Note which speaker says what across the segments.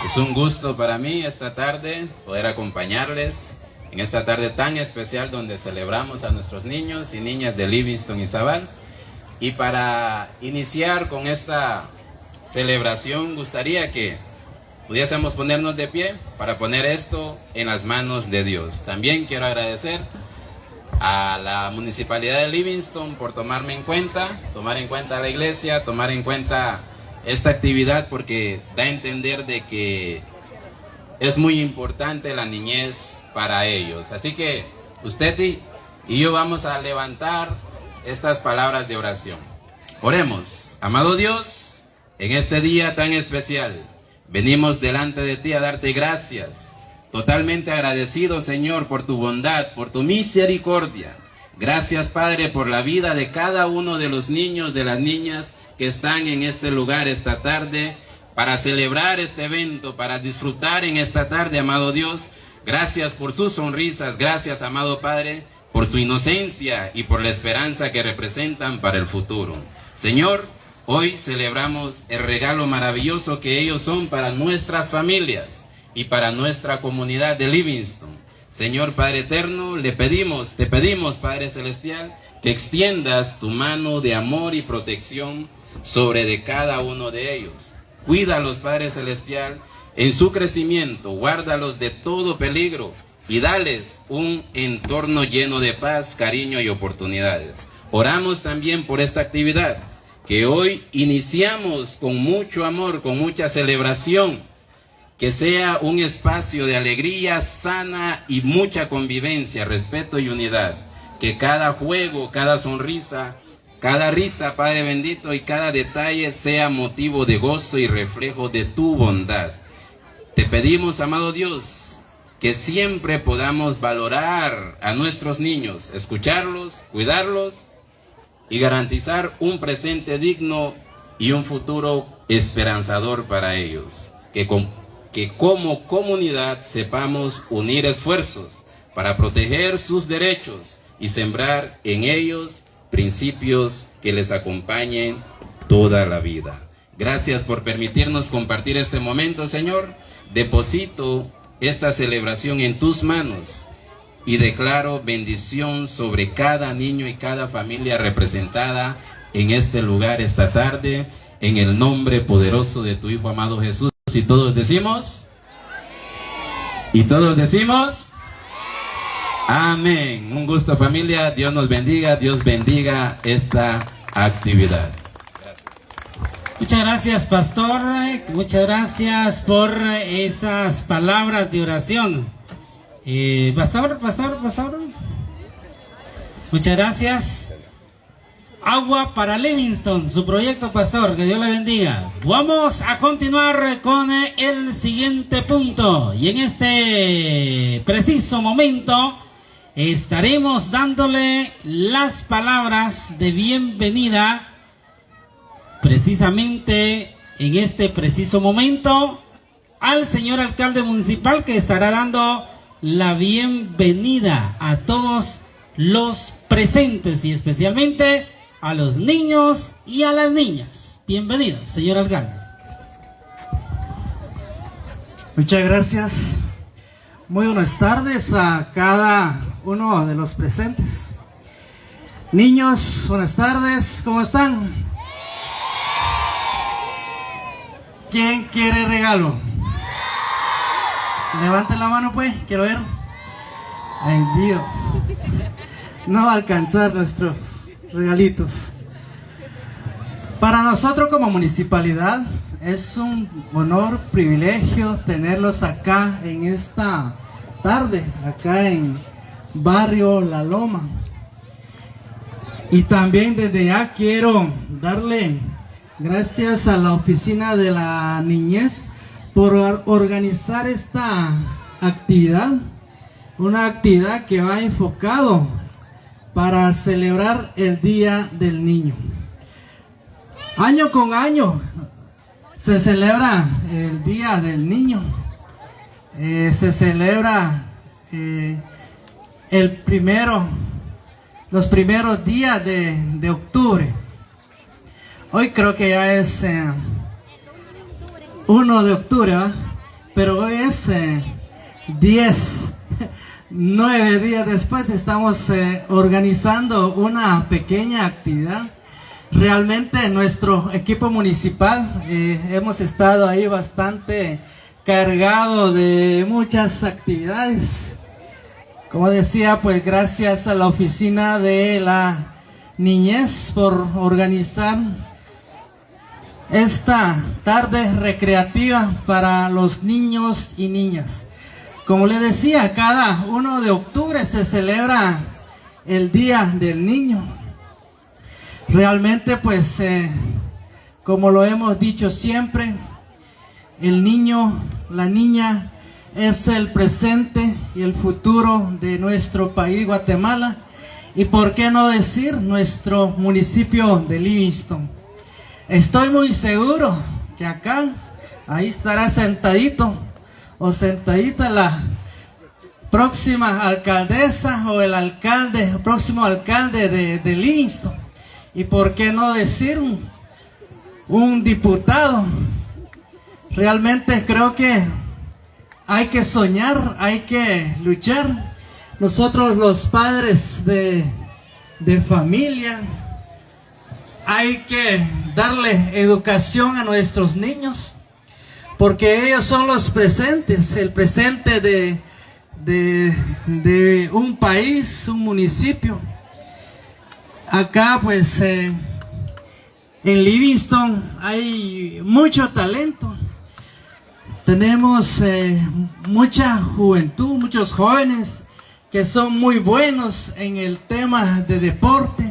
Speaker 1: Es un gusto para mí esta tarde poder acompañarles en esta tarde tan especial donde celebramos a nuestros niños y niñas de Livingston y Zabal. Y para iniciar con esta celebración, gustaría que pudiésemos ponernos de pie para poner esto en las manos de Dios. También quiero agradecer a la Municipalidad de Livingston por tomar en cuenta a la iglesia, tomar en cuenta esta actividad, porque da a entender de que es muy importante la niñez para ellos. Así que usted y yo vamos a levantar estas palabras de oración. Oremos. Amado Dios, en este día tan especial, venimos delante de ti a darte gracias, totalmente agradecidos, Señor, por tu bondad, por tu misericordia. Gracias, Padre, por la vida de cada uno de los niños, de las niñas que están en este lugar esta tarde para celebrar este evento, para disfrutar en esta tarde, amado Dios. Gracias por sus sonrisas, gracias, amado Padre, por su inocencia y por la esperanza que representan para el futuro. Señor, hoy celebramos el regalo maravilloso que ellos son para nuestras familias y para nuestra comunidad de Livingston. Señor Padre eterno, te pedimos, Padre celestial, que extiendas tu mano de amor y protección sobre de cada uno de ellos. Cuídalos, Padre celestial, en su crecimiento, guárdalos de todo peligro y dales un entorno lleno de paz, cariño y oportunidades. Oramos también por esta actividad que hoy iniciamos con mucho amor, con mucha celebración, que sea un espacio de alegría sana y mucha convivencia, respeto y unidad. Que cada juego, cada sonrisa, cada risa, Padre bendito, y cada detalle sea motivo de gozo y reflejo de tu bondad. Te pedimos, amado Dios, que siempre podamos valorar a nuestros niños, escucharlos, cuidarlos y garantizar un presente digno y un futuro esperanzador para ellos. Que como comunidad sepamos unir esfuerzos para proteger sus derechos y sembrar en ellos principios que les acompañen toda la vida. Gracias por permitirnos compartir este momento, Señor. Deposito esta celebración en tus manos y declaro bendición sobre cada niño y cada familia representada en este lugar esta tarde, en el nombre poderoso de tu Hijo amado Jesús. Y todos decimos, y todos decimos, amén. Un gusto, familia. Dios nos bendiga. Dios bendiga esta actividad.
Speaker 2: Muchas gracias, pastor. Muchas gracias por esas palabras de oración. Pastor. Muchas gracias. Agua para Livingston, su proyecto, pastor. Que Dios le bendiga. Vamos a continuar con el siguiente punto. Y en este preciso momento estaremos dándole las palabras de bienvenida, precisamente en este preciso momento, al señor alcalde municipal, que estará dando la bienvenida a todos los presentes y especialmente a los niños y a las niñas. Bienvenido, señor alcalde.
Speaker 3: Muchas gracias. Muy buenas tardes a cada uno de los presentes. Niños, buenas tardes, ¿cómo están? ¿Quién quiere regalo? Levanten la mano pues, quiero ver. Ay Dios, no va a alcanzar nuestros regalitos. Para nosotros como municipalidad es un honor, privilegio tenerlos acá en esta tarde, acá en Barrio La Loma. Y también desde ya quiero darle gracias a la Oficina de la Niñez por organizar esta actividad, una actividad que va enfocado para celebrar el Día del Niño. Año con año se celebra el Día del Niño. Se celebra los primeros días de octubre. Hoy creo que ya es 1 de octubre, ¿verdad? pero hoy es 9 días después estamos organizando una pequeña actividad. Realmente nuestro equipo municipal hemos estado ahí bastante cargado de muchas actividades. Como decía, pues gracias a la oficina de la niñez por organizar esta tarde recreativa para los niños y niñas. Como les decía, cada 1 de octubre se celebra el Día del Niño. Realmente pues como lo hemos dicho siempre, el niño, la niña es el presente y el futuro de nuestro país Guatemala, y por qué no decir nuestro municipio de Livingston. Estoy muy seguro que acá, ahí estará sentadito o sentadita la próxima alcaldesa o el alcalde, el próximo alcalde de Livingston, y por qué no decir un diputado. Realmente creo que hay que soñar, hay que luchar. Nosotros los padres de familia, hay que darle educación a nuestros niños, porque ellos son los presentes, el presente de un país, un municipio. Acá pues en Livingston hay mucho talento. Tenemos mucha juventud, muchos jóvenes que son muy buenos en el tema de deporte.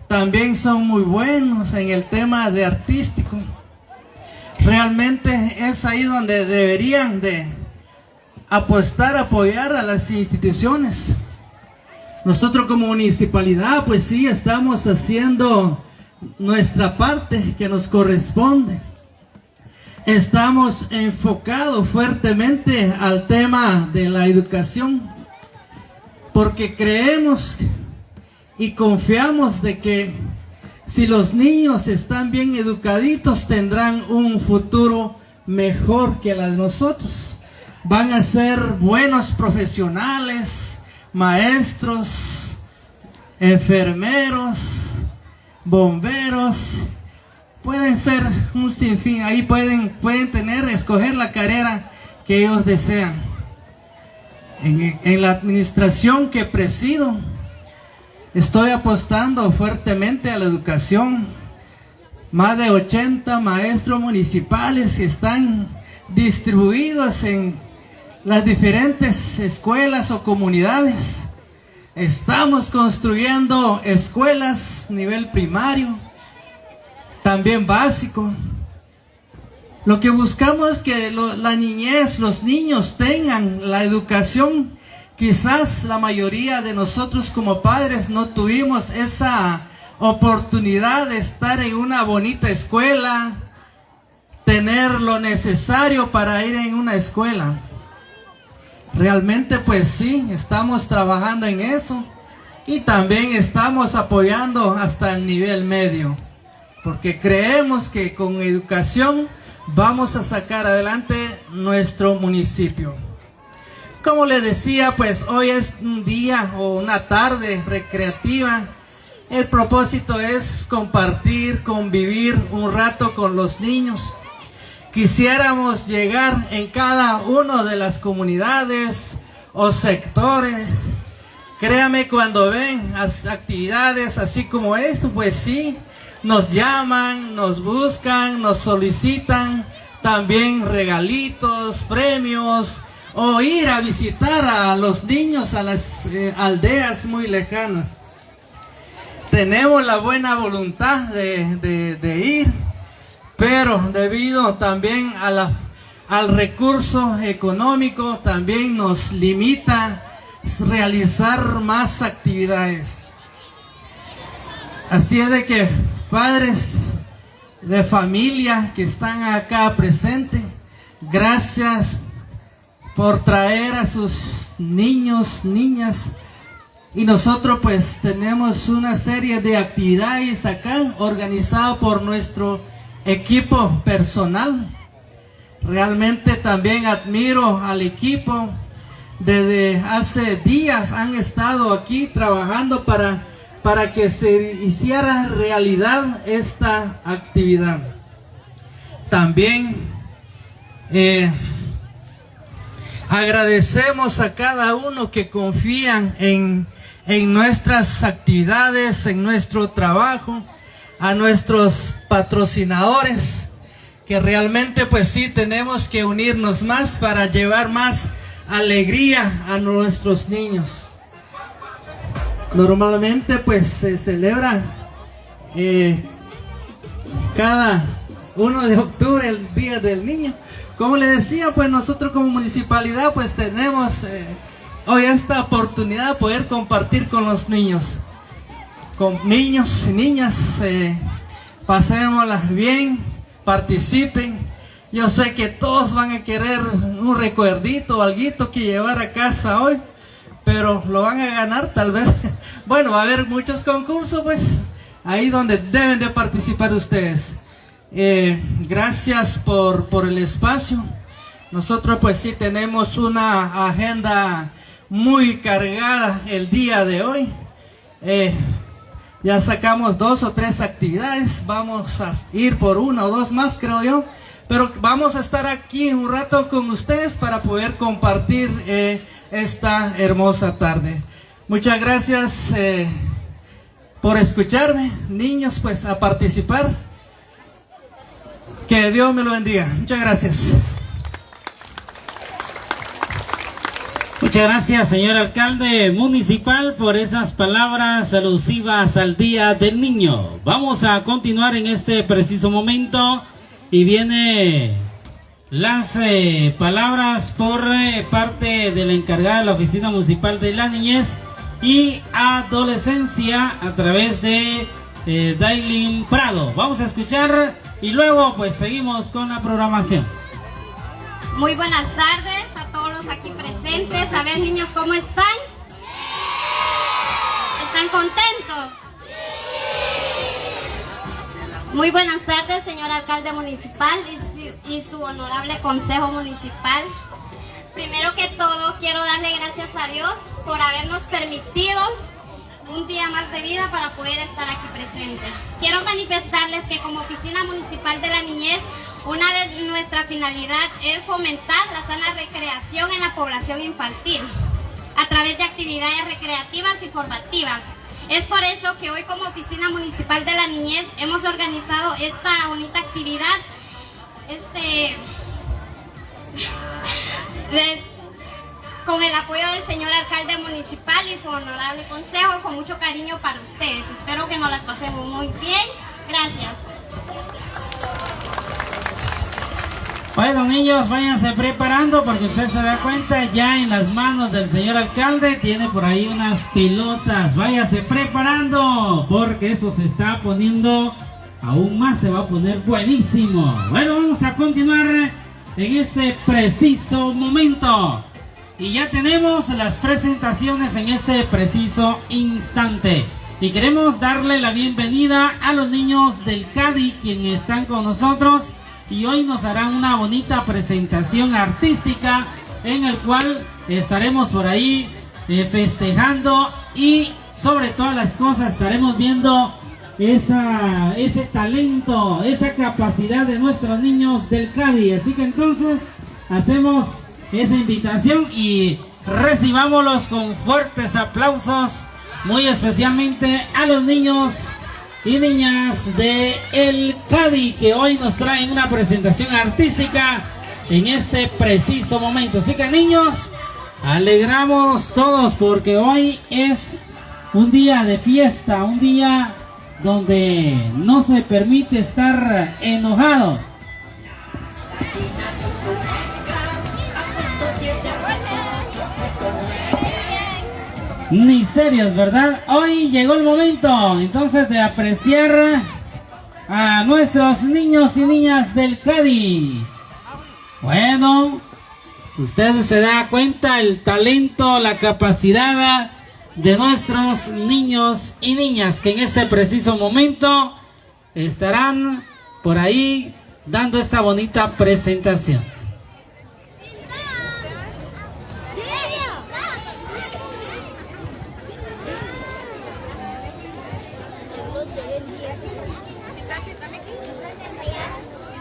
Speaker 3: También son muy buenos en el tema de artístico. Realmente es ahí donde deberían de apoyar a las instituciones. Nosotros como municipalidad pues sí estamos haciendo nuestra parte que nos corresponde. Estamos enfocados fuertemente al tema de la educación, porque creemos y confiamos de que si los niños están bien educaditos tendrán un futuro mejor que la de nosotros. Van a ser buenos profesionales, maestros, enfermeros, bomberos, pueden ser un sinfín. Ahí pueden escoger la carrera que ellos desean. En la administración que presido, estoy apostando fuertemente a la educación. Más de 80 maestros municipales que están distribuidos en las diferentes escuelas o comunidades. Estamos construyendo escuelas nivel primario, también básico. Lo que buscamos es que la niñez, los niños tengan la educación. Quizás la mayoría de nosotros como padres no tuvimos esa oportunidad de estar en una bonita escuela, tener lo necesario para ir en una escuela. Realmente pues sí, estamos trabajando en eso, y también estamos apoyando hasta el nivel medio, porque creemos que con educación vamos a sacar adelante nuestro municipio. Como les decía, pues hoy es un día o una tarde recreativa. El propósito es compartir, convivir un rato con los niños. Quisiéramos llegar en cada una de las comunidades o sectores. Créame, cuando ven actividades así como esto, pues sí, nos llaman, nos buscan, nos solicitan también regalitos, premios, o ir a visitar a los niños a las aldeas muy lejanas. Tenemos la buena voluntad de ir, pero debido también al recurso económico también nos limita realizar más actividades. Así es de que padres de familia que están acá presentes, gracias por traer a sus niños, niñas, y nosotros pues tenemos una serie de actividades acá organizadas por nuestro equipo personal. Realmente también admiro al equipo. Desde hace días han estado aquí trabajando para que se hiciera realidad esta actividad. También agradecemos a cada uno que confían en nuestras actividades, en nuestro trabajo, a nuestros patrocinadores, que realmente pues sí tenemos que unirnos más para llevar más alegría a nuestros niños. Normalmente pues se celebra cada 1 de octubre el Día del Niño. Como le decía, pues nosotros como municipalidad pues tenemos hoy esta oportunidad de poder compartir con los niños. Con niños y niñas, pasémoslas bien, participen. Yo sé que todos van a querer un recuerdito o alguito que llevar a casa hoy, pero lo van a ganar tal vez. Bueno, va a haber muchos concursos, pues, ahí donde deben de participar ustedes. Gracias por el espacio. Nosotros pues sí tenemos una agenda muy cargada el día de hoy. Ya sacamos 2 o 3 actividades, vamos a ir por 1 o 2 más, creo yo. Pero vamos a estar aquí un rato con ustedes para poder compartir esta hermosa tarde. Muchas gracias por escucharme, niños, pues a participar. Que Dios me lo bendiga. Muchas gracias.
Speaker 2: Muchas gracias, señor alcalde municipal, por esas palabras alusivas al Día del Niño. Vamos a continuar en este preciso momento y viene las palabras por parte de la encargada de la Oficina Municipal de la Niñez y Adolescencia a través de Dailin Prado. Vamos a escuchar y luego pues seguimos con la programación.
Speaker 4: Muy buenas tardes a todos los aquí presentes. A ver, niños, ¿cómo están? ¿Están contentos? Muy buenas tardes, señor alcalde municipal y su honorable consejo municipal. Primero que todo, quiero darle gracias a Dios por habernos permitido un día más de vida para poder estar aquí presente. Quiero manifestarles que como Oficina Municipal de la Niñez, una de nuestras finalidades es fomentar la sana recreación en la población infantil a través de actividades recreativas y formativas. Es por eso que hoy como Oficina Municipal de la Niñez hemos organizado esta bonita actividad con el apoyo del señor alcalde municipal y su honorable consejo, con mucho cariño para ustedes. Espero que nos las pasemos muy bien. Gracias.
Speaker 2: Bueno, niños, váyanse preparando porque usted se da cuenta, ya en las manos del señor alcalde tiene por ahí unas pilotas. Váyase preparando porque eso se está poniendo aún más, se va a poner buenísimo. Bueno, vamos a continuar en este preciso momento. Y ya tenemos las presentaciones en este preciso instante. Y queremos darle la bienvenida a los niños del CADI, quienes están con nosotros. Y hoy nos harán una bonita presentación artística en el cual estaremos por ahí festejando y sobre todas las cosas estaremos viendo ese talento, esa capacidad de nuestros niños del CADI. Así que entonces hacemos esa invitación y recibámoslos con fuertes aplausos, muy especialmente a los niños y niñas de el CADI, que hoy nos traen una presentación artística en este preciso momento. Así que niños, alegramos todos porque hoy es un día de fiesta, un día donde no se permite estar enojado. Ni serios, ¿verdad? Hoy llegó el momento entonces de apreciar a nuestros niños y niñas del CADI. Bueno, usted se da cuenta el talento, la capacidad de nuestros niños y niñas que en este preciso momento estarán por ahí dando esta bonita presentación.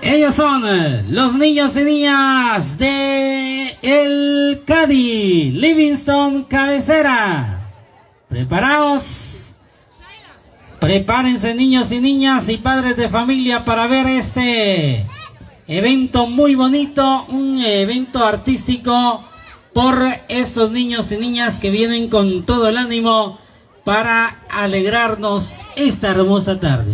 Speaker 2: Ellos son los niños y niñas de el CADI Livingston Cabecera. ¿Preparados? Prepárense, niños y niñas y padres de familia, para ver este evento muy bonito, un evento artístico por estos niños y niñas que vienen con todo el ánimo para alegrarnos esta hermosa tarde.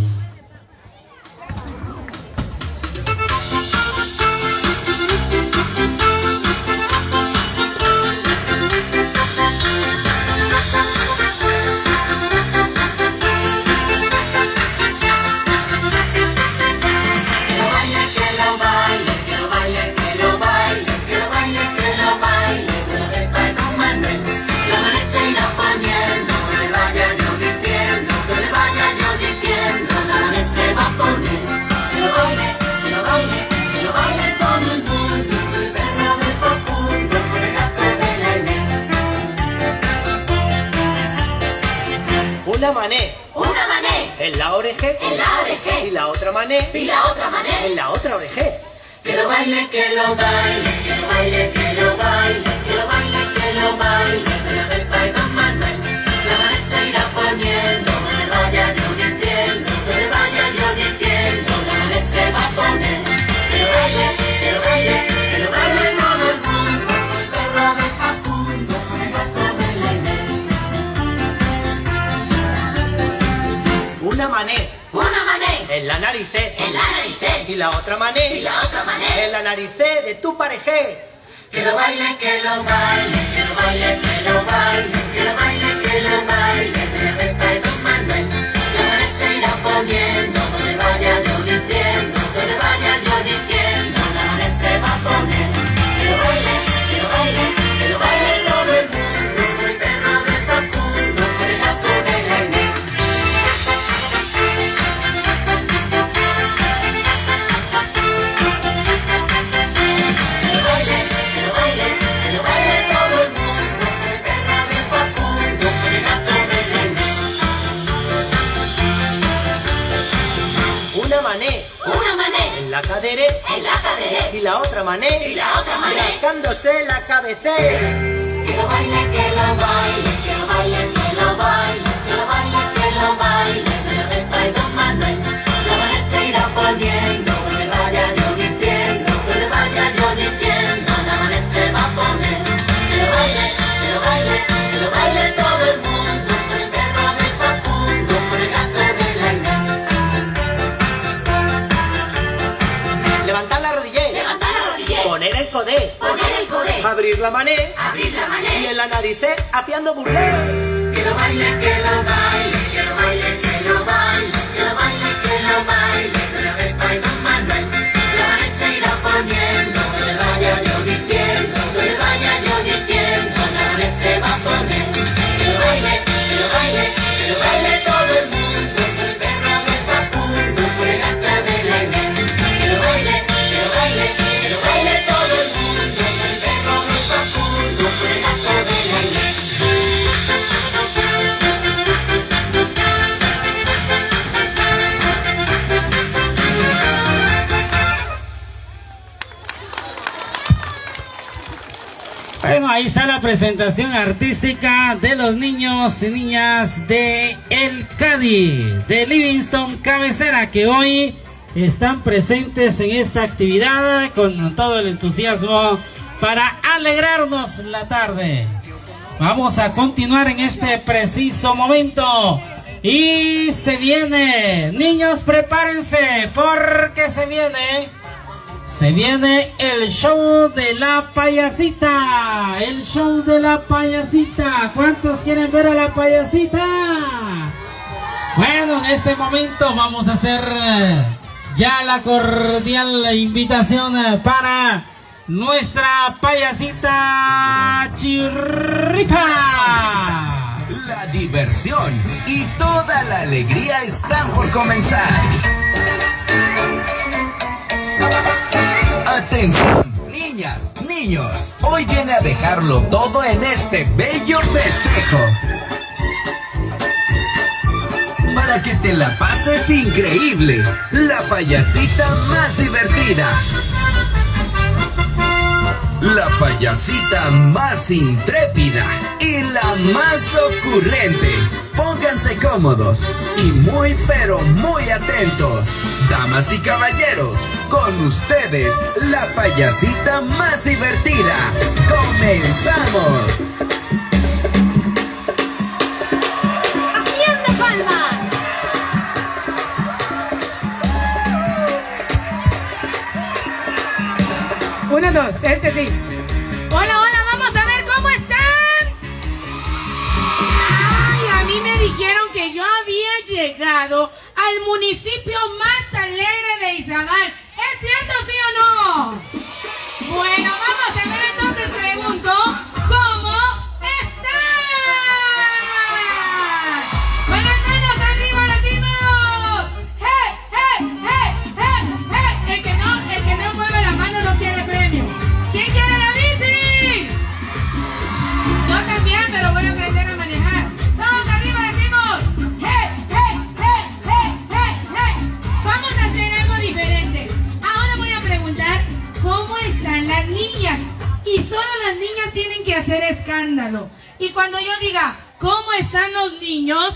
Speaker 5: Una mané en la oreja, y la otra mané en la otra oreja. Que lo baile, que lo baile, que lo baile, que lo baile, que lo baile, que lo baile, de la pepa y don Manuel. La mané se irá poniendo, donde vaya yo diciendo, donde vaya yo diciendo, la mané se va a poner. Que lo baile, que lo baile, que lo baile todo el mundo, con el perro de Facundo, con el gato de la Inés. Una mané en la nariz, y la otra mané en la nariz de tu pareja. Que lo baile, que lo baile, que lo baile, que lo baile, que lo baile, que lo baile, de la pepa y don Manuel. La mané se irá poniendo, donde vaya yo diciendo, donde vaya yo diciendo, la mané se va a poner. Que lo baile, que lo baile, que lo baile todo el mundo, con el perro de Facundo, con el gato de la Inés. Una mané en la cadera, y la otra mané rascándose la cabecera. Que lo baile, que lo baile, que lo baile, que lo baile, que lo baile, que lo baile, de la pepa y don Manuel. La mané se irá poniendo, donde vaya yo diciendo, donde vaya yo diciendo, la mané se va a poner. Que lo baile, que lo baile, que lo baile todo el mundo, con el perro de Facundo, con el gato de la Inés. Levantar la rodilla, poner el codé, abrir la mané, y en la nariz haciendo burlé. Que lo baile, que lo baile, que lo baile, que lo baile, que lo baile, que lo baile, de la pepa y don Manuel. La mané se irá poniendo, donde vaya yo diciendo, donde vaya yo diciendo, la mané se va a poner. Que lo baile, que lo baile, que lo baile todo el mundo, con el perro de Facundo, con el gato de la Inés. Que lo baile, que lo baile, que lo baile todo el mundo, con el perro de Facundo, con el gato de la Inés.
Speaker 2: Bueno, ahí está la presentación artística de los niños y niñas de el CADI de Livingston Cabecera, que hoy están presentes en esta actividad con todo el entusiasmo para alegrarnos la tarde. Vamos a continuar en este preciso momento y se viene, niños, prepárense porque se viene el show de la payasita. El show de la payasita. ¿Cuántos quieren ver a la payasita? Bueno, en este momento vamos a hacer ya la cordial invitación para nuestra payasita Chirripa.
Speaker 6: La diversión y toda la alegría están por comenzar. Atención, niñas, niños, hoy viene a dejarlo todo en este bello festejo. Para que te la pases increíble, la payasita más divertida, la payasita más intrépida y la más ocurrente. Pónganse cómodos y muy pero muy atentos. Damas y caballeros, con ustedes, la payasita más divertida. ¡Comenzamos!
Speaker 4: ¡Haciendo palmas!
Speaker 7: Uno, dos, este sí. Hola, hola, vamos a ver cómo están. Ay, a mí me dijeron que yo había llegado al municipio más alegre de Izabal. ¿Es cierto, sí o no? Bueno, vamos a ver entonces, pregunto, ¿cómo están? Con las manos arriba decimos, ¡hey, hey, hey, hey, hey! El que no mueve la mano no quiere premio. ¿Quién quiere la bici? Yo también, pero voy a aprender a manejar. Todos arriba decimos, ¡hey, hey, hey, hey, hey, hey! Vamos a hacer algo diferente. Ahora voy a preguntar, ¿cómo están las niñas? Y solo las niñas tienen que hacer escándalo. Y cuando yo diga, ¿cómo están los niños?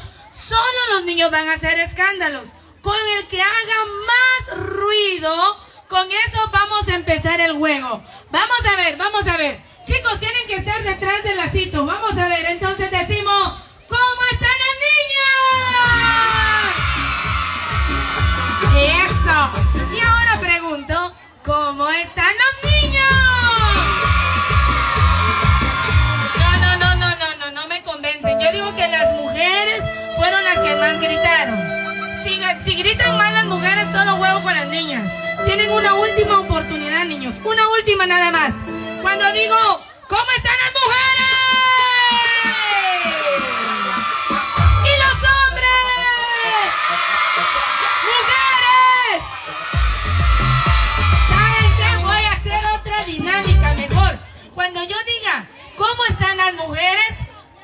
Speaker 7: Solo los niños van a hacer escándalos. Con el que haga más ruido, con eso vamos a empezar el juego. Vamos a ver, vamos a ver. Chicos, tienen que estar detrás del lacito. Vamos a ver, entonces decimos, ¿cómo están las niñas? Eso. Y ahora pregunto, ¿cómo están los niños? No me convencen. Yo digo que las mujeres fueron las que más gritaron. Si gritan mal las mujeres, solo juego con las niñas. Tienen una última oportunidad, niños. Una última nada más. Cuando digo, ¿cómo están las mujeres? ¡Y los hombres! ¡Mujeres! ¿Saben qué? Voy a hacer otra dinámica mejor. Cuando yo diga, ¿cómo están las mujeres?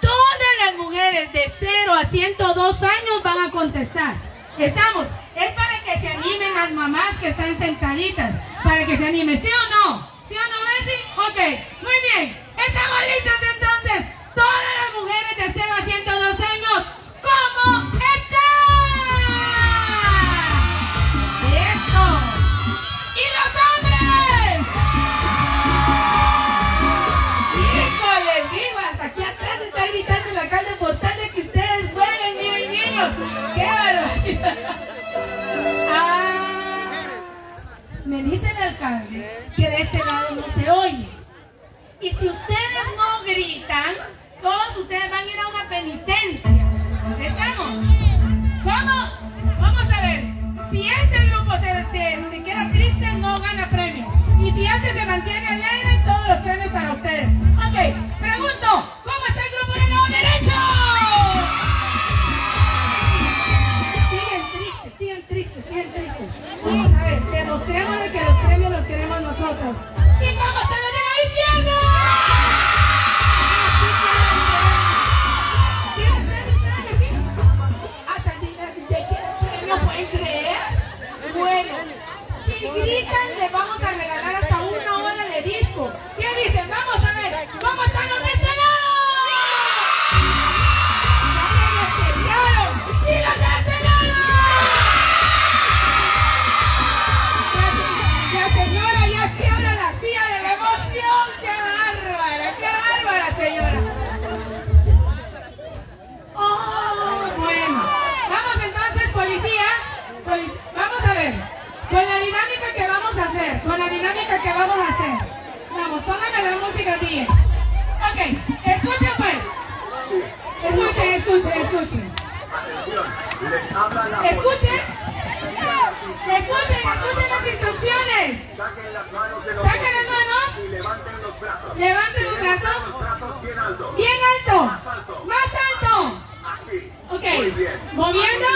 Speaker 7: Todas las mujeres de 0 a 102 años van a contestar. ¿Estamos? Es para que se animen las mamás que están sentaditas. Para que se animen, ¿sí o no? ¿Sí o no, Bessie? Ok, muy bien. ¿Estamos listos entonces? Todas las mujeres de 0 a 102 años, ¿cómo están? ¡Eso! ¿Y los hombres? Hijo, les digo, hasta aquí atrás está gritando el alcalde por tal de que ustedes jueguen, miren, niños. ¡Qué barbaridad! Me dice el alcalde que de este lado no se oye. Y si ustedes no gritan, todos ustedes van a ir a una penitencia. ¿Estamos? ¿Cómo? Vamos a ver. Si este grupo se queda triste, no gana premio. Y si este se mantiene alegre, todos los premios para ustedes. Ok, pregunto, ¿cómo está el grupo del lado derecho? Siguen tristes. Vamos a ver, demostremos que los premios los queremos nosotros. ¿Y cómo están los de la izquierda? ¿Quieren premio? Hasta el DJ quiere premio, ¿pueden creer? Bueno, si gritan, les vamos a regalar hasta 1 hora de disco. ¿Qué dicen? Vamos a ver, ¿cómo están los de este lado? ¡Y los de este lado! La señora ya quiebra la silla de la emoción. ¡Qué bárbara, señora! Oh, bueno. Vamos entonces, policía. Vamos a ver. Con la dinámica que vamos a hacer. Vamos, póngame la música, DJ. Ok, escuchen pues. Escuchen. Escuchen las instrucciones. Saquen las manos y levanten los brazos. Levanten los brazos. Bien alto. Más alto. Así. Ok. Muy bien. Moviendo.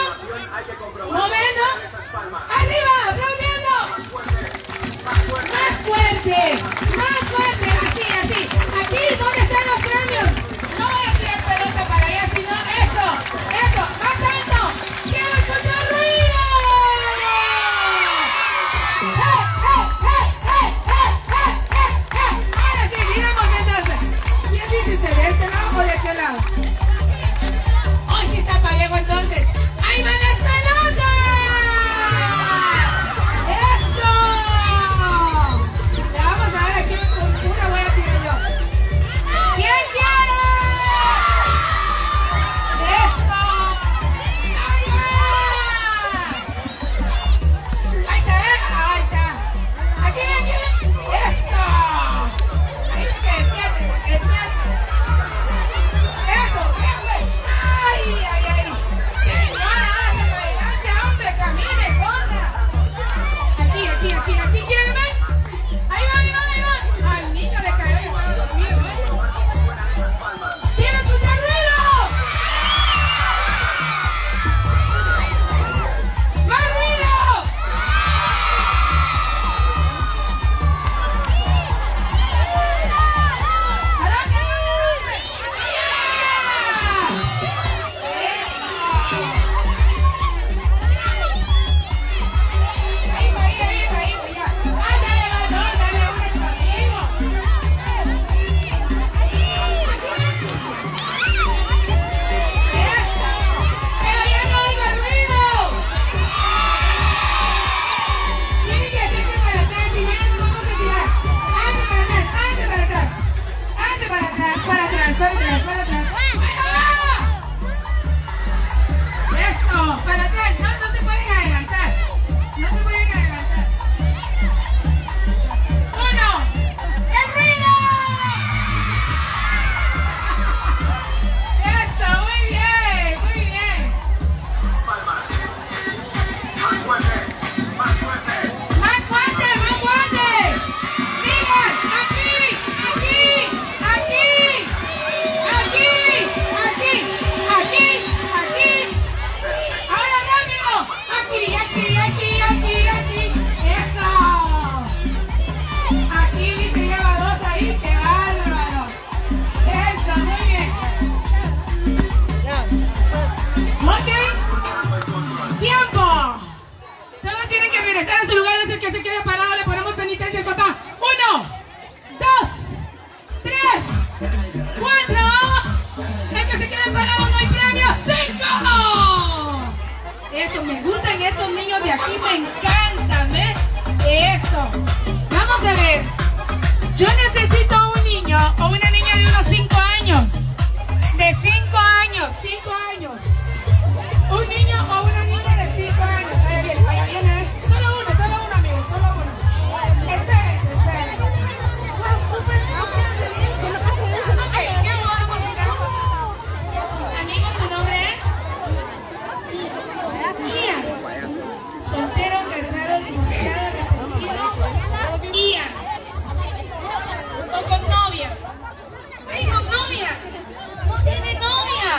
Speaker 7: Arriba, aplaudiendo. Más fuerte. que se quede parado le ponemos penitencia al papá. 1, 2, 3, 4. El que se quede parado no hay premio. 5. Eso, me gustan estos niños de aquí, me encantan, ¿ves? Eso. Vamos a ver. Yo necesito un niño o una niña de unos 5 años. De 5 años, 5 años. Un niño o una niña de 5 años. Allá viene, ¿eh? Solo uno, amigo, solo uno. Espérense. Ok, ¿qué podemos hacer? Amigo, ¿tu nombre es? Ian. Soltero, casado, divorciado, arrepentido. Ian. O con novia. Sí, con novia. No tiene novia.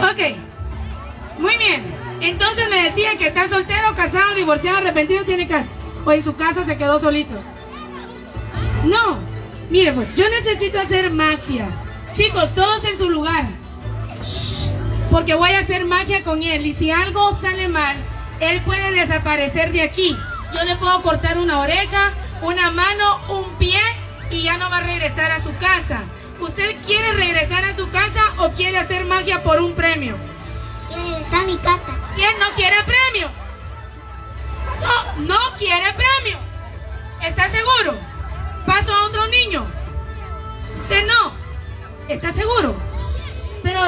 Speaker 7: Ok, muy bien. Entonces me decía que está soltero, casado, divorciado, arrepentido, tiene casa. O en su casa se quedó solito. No, mire pues, yo necesito hacer magia. Chicos, todos en su lugar. Porque voy a hacer magia con él. Y si algo sale mal, él puede desaparecer de aquí. Yo le puedo cortar una oreja, una mano, un pie y ya no va a regresar a su casa. ¿Usted quiere regresar a su casa o quiere hacer magia por un premio?
Speaker 4: Está mi casa.
Speaker 7: ¿Quién no quiere premio? No quiere premio. ¿Está seguro? Paso a otro niño. Usted no. ¿Está seguro? Pero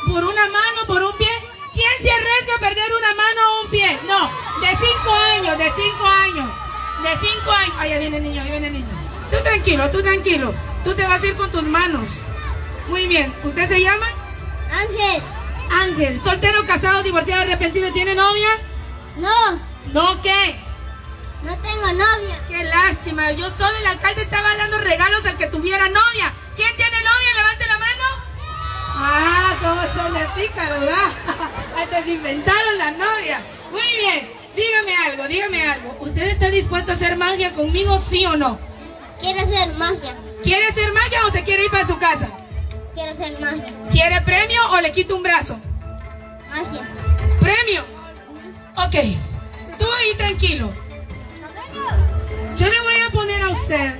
Speaker 7: por una mano, por un pie. ¿Quién se arriesga a perder una mano o un pie? No. De 5 años, de 5 años. De 5 años. Ahí viene el niño, ahí viene el niño. Tú tranquilo, tú tranquilo. Tú te vas a ir con tus manos. Muy bien. ¿Usted se llama?
Speaker 4: Ángel.
Speaker 7: Ángel. ¿Soltero, casado, divorciado, arrepentido? ¿Tiene novia?
Speaker 4: No,
Speaker 7: ¿No qué?
Speaker 4: no tengo novia.
Speaker 7: Qué lástima. Yo solo, el alcalde estaba dando regalos al que tuviera novia. ¿Quién tiene novia? Levante la mano. Ah, cómo son las pícaros, ¿verdad? Hasta se inventaron la novia. Muy bien. Dígame algo. ¿Usted está dispuesto a hacer magia conmigo, sí o no?
Speaker 4: Quiero hacer magia.
Speaker 7: ¿Quiere hacer magia o se quiere ir para su casa?
Speaker 4: Quiero hacer magia.
Speaker 7: ¿Quiere premio o le quito un brazo?
Speaker 4: Magia.
Speaker 7: ¿Premio? Ok. Tú ahí tranquilo. Yo le voy a poner a usted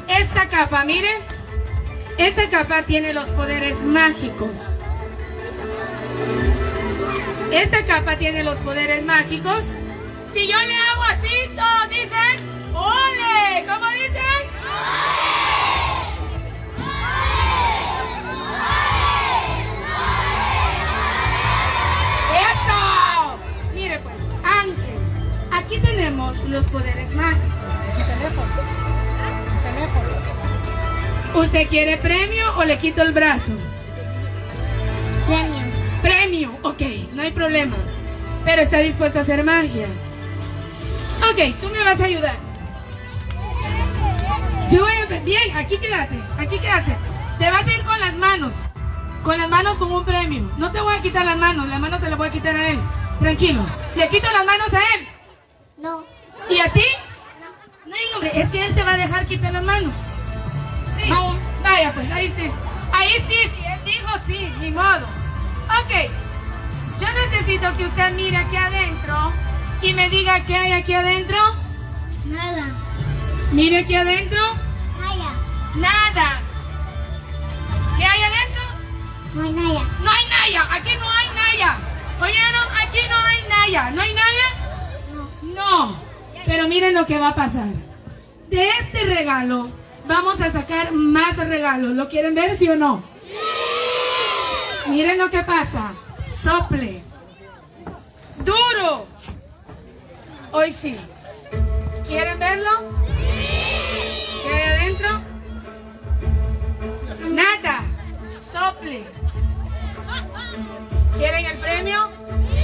Speaker 7: esta capa, mire. Esta capa tiene los poderes mágicos. Esta capa tiene los poderes mágicos. Si yo le hago así, todos dicen ¡ole! ¿Cómo dicen? ¡Eso! Mire pues, Ángel, aquí tenemos los poderes mágicos. ¿Usted quiere premio o le quito el brazo?
Speaker 4: Premio.
Speaker 7: Premio, ok, no hay problema. Pero está dispuesto a hacer magia. Ok, tú me vas a ayudar. Yo voy a... Bien, aquí quédate. Te vas a ir con las manos. Con las manos como un premio. No te voy a quitar las manos se las voy a quitar a él. Tranquilo. ¿Le quito las manos a él?
Speaker 4: No.
Speaker 7: ¿Y a ti? No, hombre, es que él se va a dejar quitar las manos. Sí. Vaya, pues ahí sí. Ahí sí, él dijo sí, ni modo. Ok. Yo necesito que usted mire aquí adentro y me diga qué hay aquí adentro.
Speaker 4: Nada.
Speaker 7: Mire aquí adentro. Nada. ¿Qué hay adentro?
Speaker 4: No hay nada.
Speaker 7: No hay nada. Aquí no hay nada. ¿Oyeron? Aquí no hay nada. ¿No hay nada? No. Pero miren lo que va a pasar. De este regalo vamos a sacar más regalos. ¿Lo quieren ver, sí o no? Miren lo que pasa. Sople. Duro. Hoy sí. ¿Quieren verlo? ¿Qué hay adentro? Nada. Sople. ¿Quieren el premio?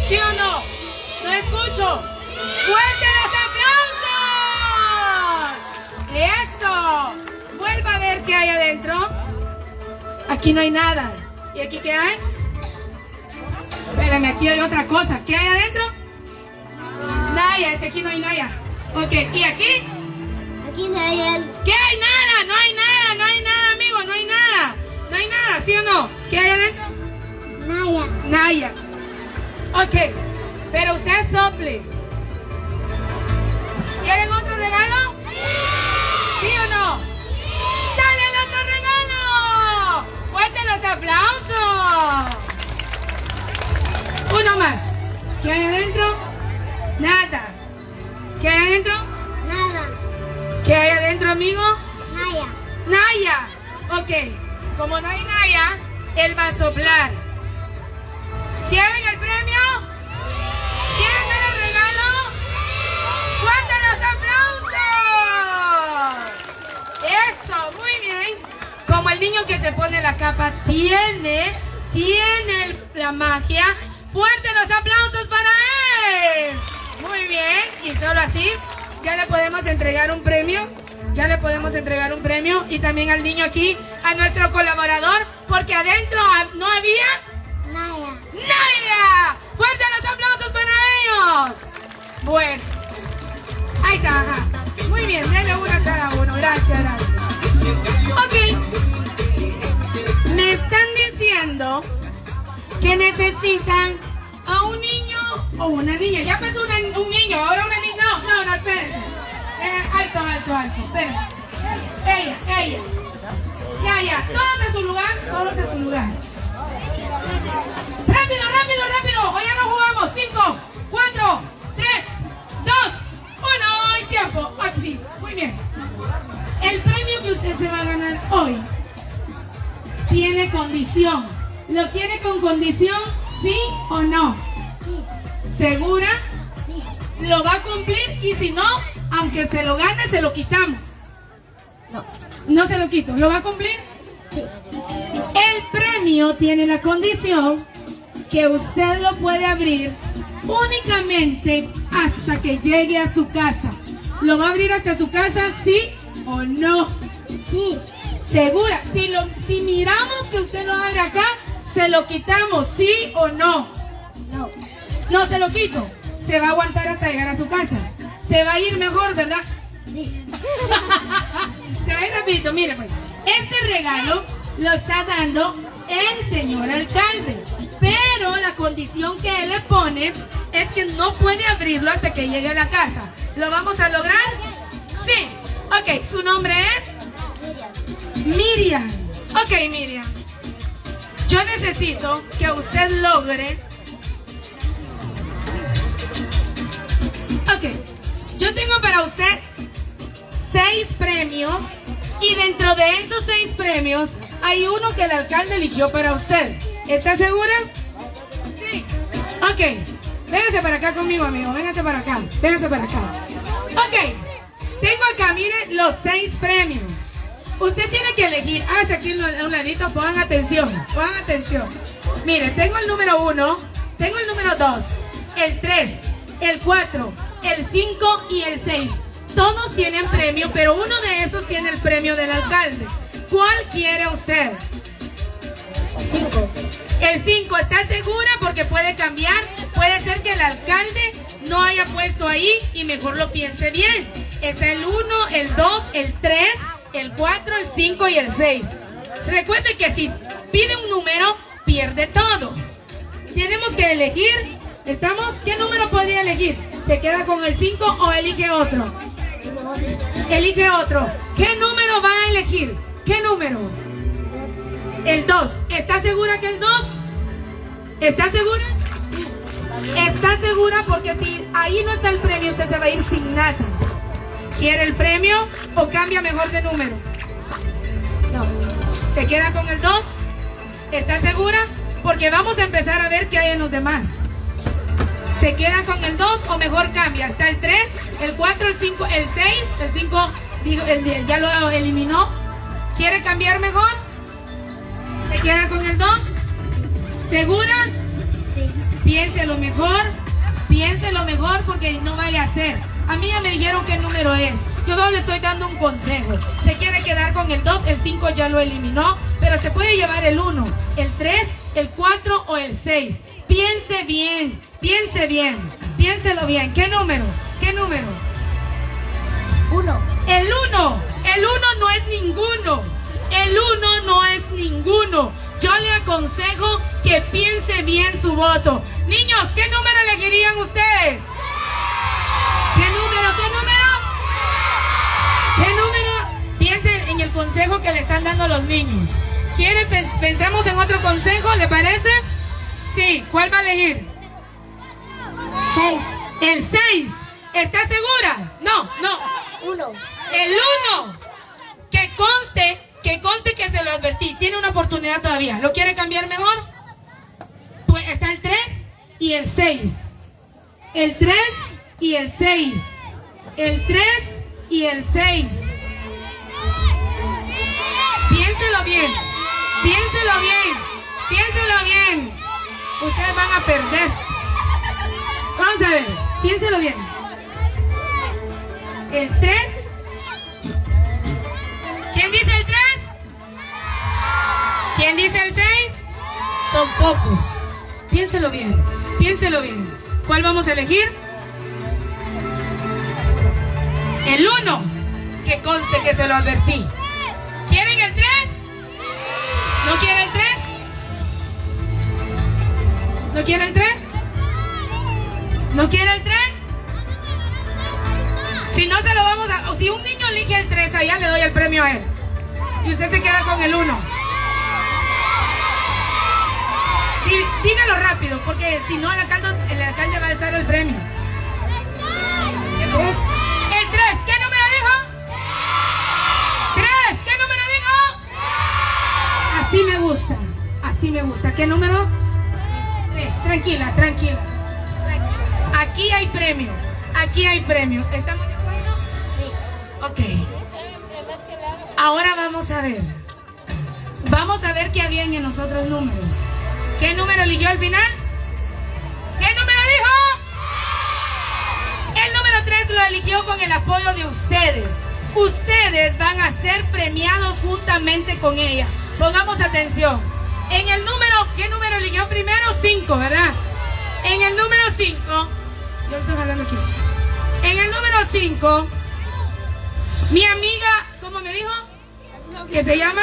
Speaker 7: ¿Sí o no? No escucho. ¡Fuerte los aplausos! ¡Eso! Vuelva a ver qué hay adentro. Aquí no hay nada. ¿Y aquí qué hay? Espérame, aquí hay otra cosa. ¿Qué hay adentro? Naya, es que aquí no hay Naya. Ok, ¿y aquí?
Speaker 4: Aquí se ve el...
Speaker 7: ¿Qué hay? Nada, no hay nada, no hay nada, amigo, no hay nada. No hay nada, ¿sí o no? ¿Qué hay adentro?
Speaker 4: Naya.
Speaker 7: Naya. Ok, pero usted sople. ¿Quieren otro regalo? ¿Sí o no? ¡Sale el otro regalo! ¡Fuertes los aplausos! Uno más. ¿Qué hay adentro? Nada. ¿Qué hay adentro?
Speaker 4: Nada.
Speaker 7: ¿Qué hay adentro, amigo?
Speaker 4: Naya.
Speaker 7: Naya. Ok, como no hay Naya, él va a soplar. ¿Quieren el premio? ¿Quieren ver el regalo? ¡Fuertes los aplausos! Eso, muy bien. Como el niño que se pone la capa tiene la magia. ¡Fuertes los aplausos para él! Muy bien, y solo así ya le podemos entregar un premio. Ya le podemos entregar un premio y también al niño aquí, a nuestro colaborador, porque adentro no había
Speaker 4: Naya.
Speaker 7: Naya. ¡Fuertes los aplausos para ellos! Bueno, ahí está, ajá. Muy bien, denle una a cada uno. Gracias, gracias. Ok. Me están diciendo que necesitan a un niño o una niña. Ya pasó un niño, ahora una niña. No, espérense. Alto. Espérense. Ella. Ya. Todos en su lugar. Rápido. Hoy ya no jugamos. 5, 4, 3, 2, 1. Y tiempo. Aquí. Muy bien. El premio que usted se va a ganar hoy tiene condición. ¿Lo quiere con condición? ¿Sí o no?
Speaker 4: Sí.
Speaker 7: ¿Segura?
Speaker 4: Sí.
Speaker 7: ¿Lo va a cumplir? Y si no, aunque se lo gane, se lo quitamos. No se lo quito. ¿Lo va a cumplir?
Speaker 4: Sí.
Speaker 7: El premio tiene la condición que usted lo puede abrir únicamente hasta que llegue a su casa. ¿Lo va a abrir hasta su casa, sí o no?
Speaker 4: Sí.
Speaker 7: ¿Segura? Si miramos que usted lo abre acá, se lo quitamos, ¿sí o no?
Speaker 4: No.
Speaker 7: No se lo quito. Se va a aguantar hasta llegar a su casa. Se va a ir mejor, ¿verdad?
Speaker 4: Sí.
Speaker 7: Se va a ir rapidito. Mire pues, este regalo lo está dando el señor alcalde, pero la condición que él le pone es que no puede abrirlo hasta que llegue a la casa. ¿Lo vamos a lograr? Sí. Ok, ¿su nombre es? Miriam. Ok, Miriam. Yo necesito que usted logre... Ok, yo tengo para usted 6 premios y dentro de esos 6 premios hay uno que el alcalde eligió para usted. ¿Está segura? Sí. Ok, véngase para acá conmigo, amigo. Véngase para acá. Ok, tengo acá, mire, los 6 premios. Usted tiene que elegir. Hágase aquí a un ladito, pongan atención. Mire, tengo el número 1, tengo el número 2, el 3, el 4, el 5 y el 6. Todos tienen premio, pero uno de esos tiene el premio del alcalde. ¿Cuál quiere usted?
Speaker 4: 5.
Speaker 7: El 5, ¿está segura? Porque puede cambiar. Puede ser que el alcalde no haya puesto ahí y mejor lo piense bien. Está el 1, el 2, el 3, el 4, el 5 y el 6. Recuerde que si pide un número, pierde todo. Tenemos que elegir. ¿Estamos? ¿Qué número podría elegir? ¿Se queda con el 5 o elige otro? Elige otro. ¿Qué número va a elegir? ¿Qué número? El 2. ¿Está segura que el 2? ¿Está segura? ¿Está segura? Porque si ahí no está el premio, usted se va a ir sin nada. ¿Quiere el premio o cambia mejor de número?
Speaker 4: No.
Speaker 7: ¿Se queda con el 2? ¿Está segura? Porque vamos a empezar a ver qué hay en los demás. ¿Se queda con el 2 o mejor cambia? Está el 3, el 4, el 5, el 6, el 5 ya lo eliminó. ¿Quiere cambiar mejor? ¿Se queda con el 2? ¿Segura?
Speaker 4: Sí.
Speaker 7: Piénselo mejor porque no vaya a ser. A mí ya me dijeron qué número es Yo solo le estoy dando un consejo. Se quiere quedar con el 2, el 5 ya lo eliminó, pero se puede llevar el 1, el 3, el 4 o el 6. Piense bien, piénselo bien. ¿Qué número? ¿Qué número?
Speaker 4: 1.
Speaker 7: El 1 no es ninguno. El 1 no es ninguno. Yo le aconsejo que piense bien su voto. Niños, ¿qué número elegirían ustedes? ¿Qué número? ¿Qué número? ¿Qué número? Piensen en el consejo que le están dando los niños. ¿Quieren pensemos en otro consejo? ¿Le parece? Sí. ¿Cuál va a elegir?
Speaker 4: 6.
Speaker 7: El 6. ¿Está segura? No.
Speaker 4: 1.
Speaker 7: El 1. Que conste que se lo advertí. Tiene una oportunidad todavía. ¿Lo quiere cambiar mejor? Pues está el 3 y el 6. El 3 y el 6. El 3 y el 6. Piénselo bien. Piénselo bien. Piénselo bien. Ustedes van a perder. Vamos a ver. Piénselo bien. El 3. ¿Quién dice el 3? ¿Quién dice el 6? Son pocos. Piénselo bien. Piénselo bien. ¿Cuál vamos a elegir? El 1. Que conste que se lo advertí. ¿Quieren el 3? ¿No quiere el 3? ¿No quiere el 3? ¿No quiere el 3? Si no se lo vamos a... O si un niño elige el 3, allá le doy el premio a él. Y usted se queda con el 1. Dígalo rápido, porque si no el alcalde va a alzar el premio. ¿El 3? El 3, ¿qué número dijo? 3, ¿qué número dijo? Así me gusta, así me gusta. ¿Qué número? 3, tranquila. Aquí hay premio, ¿Estamos de acuerdo? Sí. Ok. Ahora vamos a ver qué habían en los otros números. ¿Qué número eligió al final? ¿Qué número dijo? El número 3 lo eligió con el apoyo de ustedes. Ustedes van a ser premiados juntamente con ella. Pongamos atención. En el número, ¿qué número eligió primero? 5, ¿verdad? En el número 5, yo estoy hablando aquí. En el número 5, mi amiga, ¿cómo me dijo? ¿Qué se llama?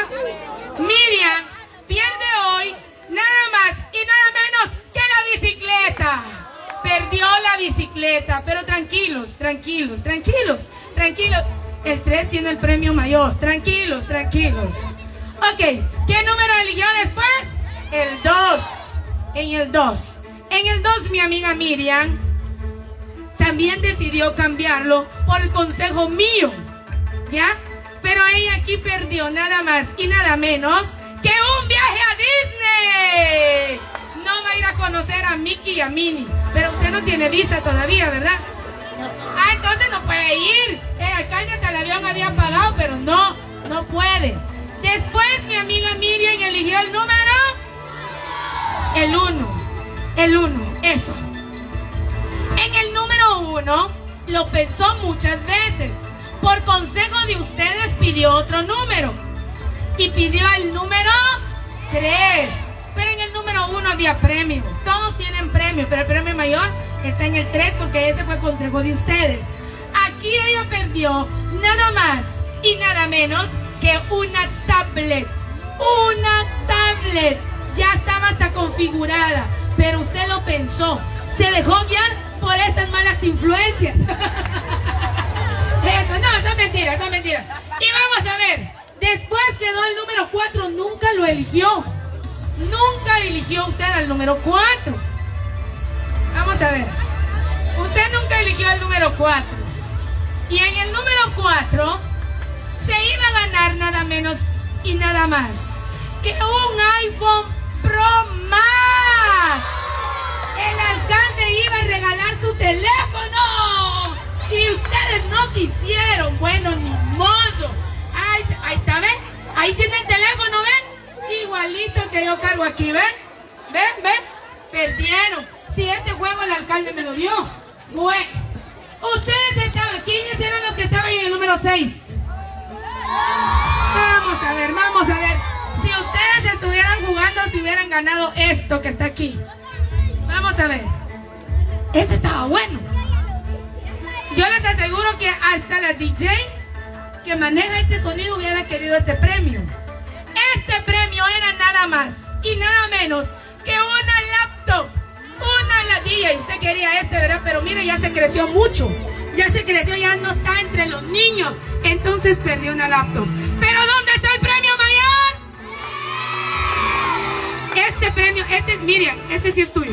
Speaker 7: Miriam, pierde hoy nada más y nada menos que la bicicleta. Perdió la bicicleta, pero tranquilos. El 3 tiene el premio mayor. Tranquilos. Ok, ¿qué número eligió después? El 2. En el 2, mi amiga Miriam también decidió cambiarlo por el consejo mío, ¿ya? Pero ella aquí perdió nada más y nada menos que un viaje a Disney. No va a ir a conocer a Mickey y a Minnie, pero usted no tiene visa todavía, ¿verdad? Ah, entonces no puede ir. El alcalde hasta el avión había pagado, pero no puede. Después mi amiga Miriam eligió el número... El 1, eso. En el número 1 lo pensó muchas veces. Por consejo de ustedes pidió otro número. Y pidió el número 3. Pero en el número 1 había premio. Todos tienen premio, pero el premio mayor está en el 3 porque ese fue el consejo de ustedes. Aquí ella perdió nada más y nada menos que una tablet. Ya estaba hasta configurada, pero usted lo pensó. Se dejó guiar por estas malas influencias. Eso, no, son mentiras. Y vamos a ver, después quedó el número 4, nunca lo eligió. Nunca eligió usted al número 4. Vamos a ver. Usted nunca eligió el número 4. Y en el número 4 se iba a ganar nada menos y nada más que un iPhone Pro Max. El alcalde iba a regalar su teléfono y ustedes no quisieron. Bueno, ni modo. Ahí está, ¿ven? Ahí tiene el teléfono, ¿ven? Igualito que yo cargo aquí, ¿ven? ¿Ven? Perdieron. Si este juego el alcalde me lo dio. Bueno, Ustedes estaban, ¿quiénes eran los que estaban en el número 6? Vamos a ver, vamos a ver. Si ustedes estuvieran jugando, si hubieran ganado esto que está aquí. Vamos a ver. Este estaba bueno. Yo les aseguro que hasta la DJ que maneja este sonido hubiera querido este premio. Este premio era nada más y nada menos que una laptop. Una ladilla. Y usted quería este, ¿verdad? Pero mire, ya se creció mucho. Ya se creció, ya no está entre los niños. Entonces perdió una laptop. ¿Pero dónde está el premio mayor? Este premio, Miriam, este sí es tuyo.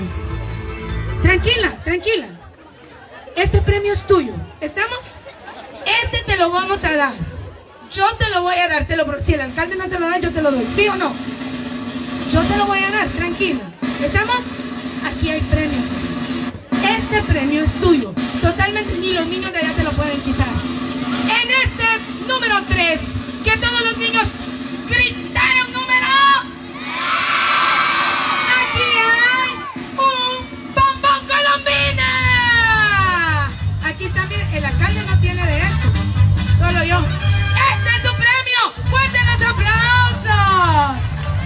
Speaker 7: Tranquila, tranquila. Este premio es tuyo. ¿Estamos? Este te lo vamos a dar. Yo te lo voy a dar. Si el alcalde no te lo da, yo te lo doy. ¿Sí o no? Yo te lo voy a dar, tranquila. ¿Estamos? Aquí hay premio. Este premio es tuyo. Totalmente, ni los niños de allá te lo pueden quitar. En este número 3, que todos los niños gritaron número. Aquí hay un bombón Colombina. Aquí está, miren, el alcalde no tiene de esto. Solo yo. ¡Este es tu premio! ¡Fuertes los aplausos!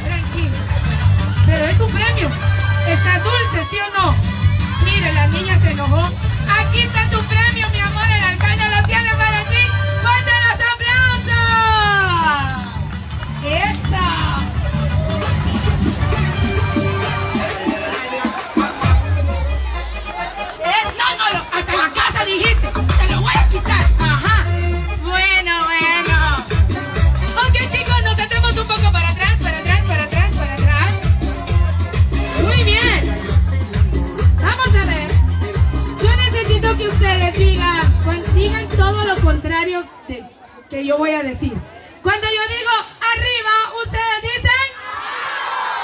Speaker 7: Tranquilo. Pero es un premio. Está dulce, ¿sí o no? Mire, la niña se enojó. Aquí está tu premio, mi amor. El alcalde lo tiene para ti. ¡Fuerte los aplausos! ¡Eso! No, hasta la casa dijiste. Te lo voy a quitar. Ajá. Bueno. Ok, chicos, nos hacemos un poco para atrás, para atrás. Muy bien. Vamos a ver. Yo necesito que ustedes digan todo lo contrario de que yo voy a decir. Cuando yo digo arriba, ustedes dicen.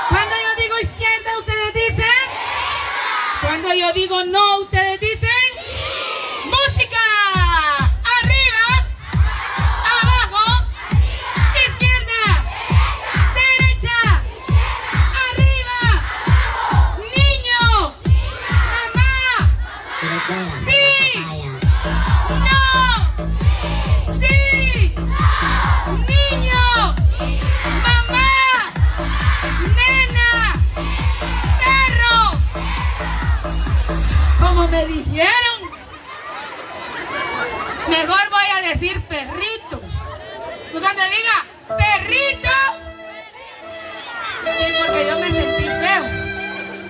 Speaker 7: Cuando yo digo izquierda, ustedes dicen. Cuando yo digo no, ustedes dicen. ¡Música! Arriba, abajo, izquierda, derecha, arriba, niño, mamá, sí, no, sí, niño, mamá, nena, perro. Como me dijeron, mejor voy a decir perrito. Cuando diga perrito, sí, porque yo me sentí feo.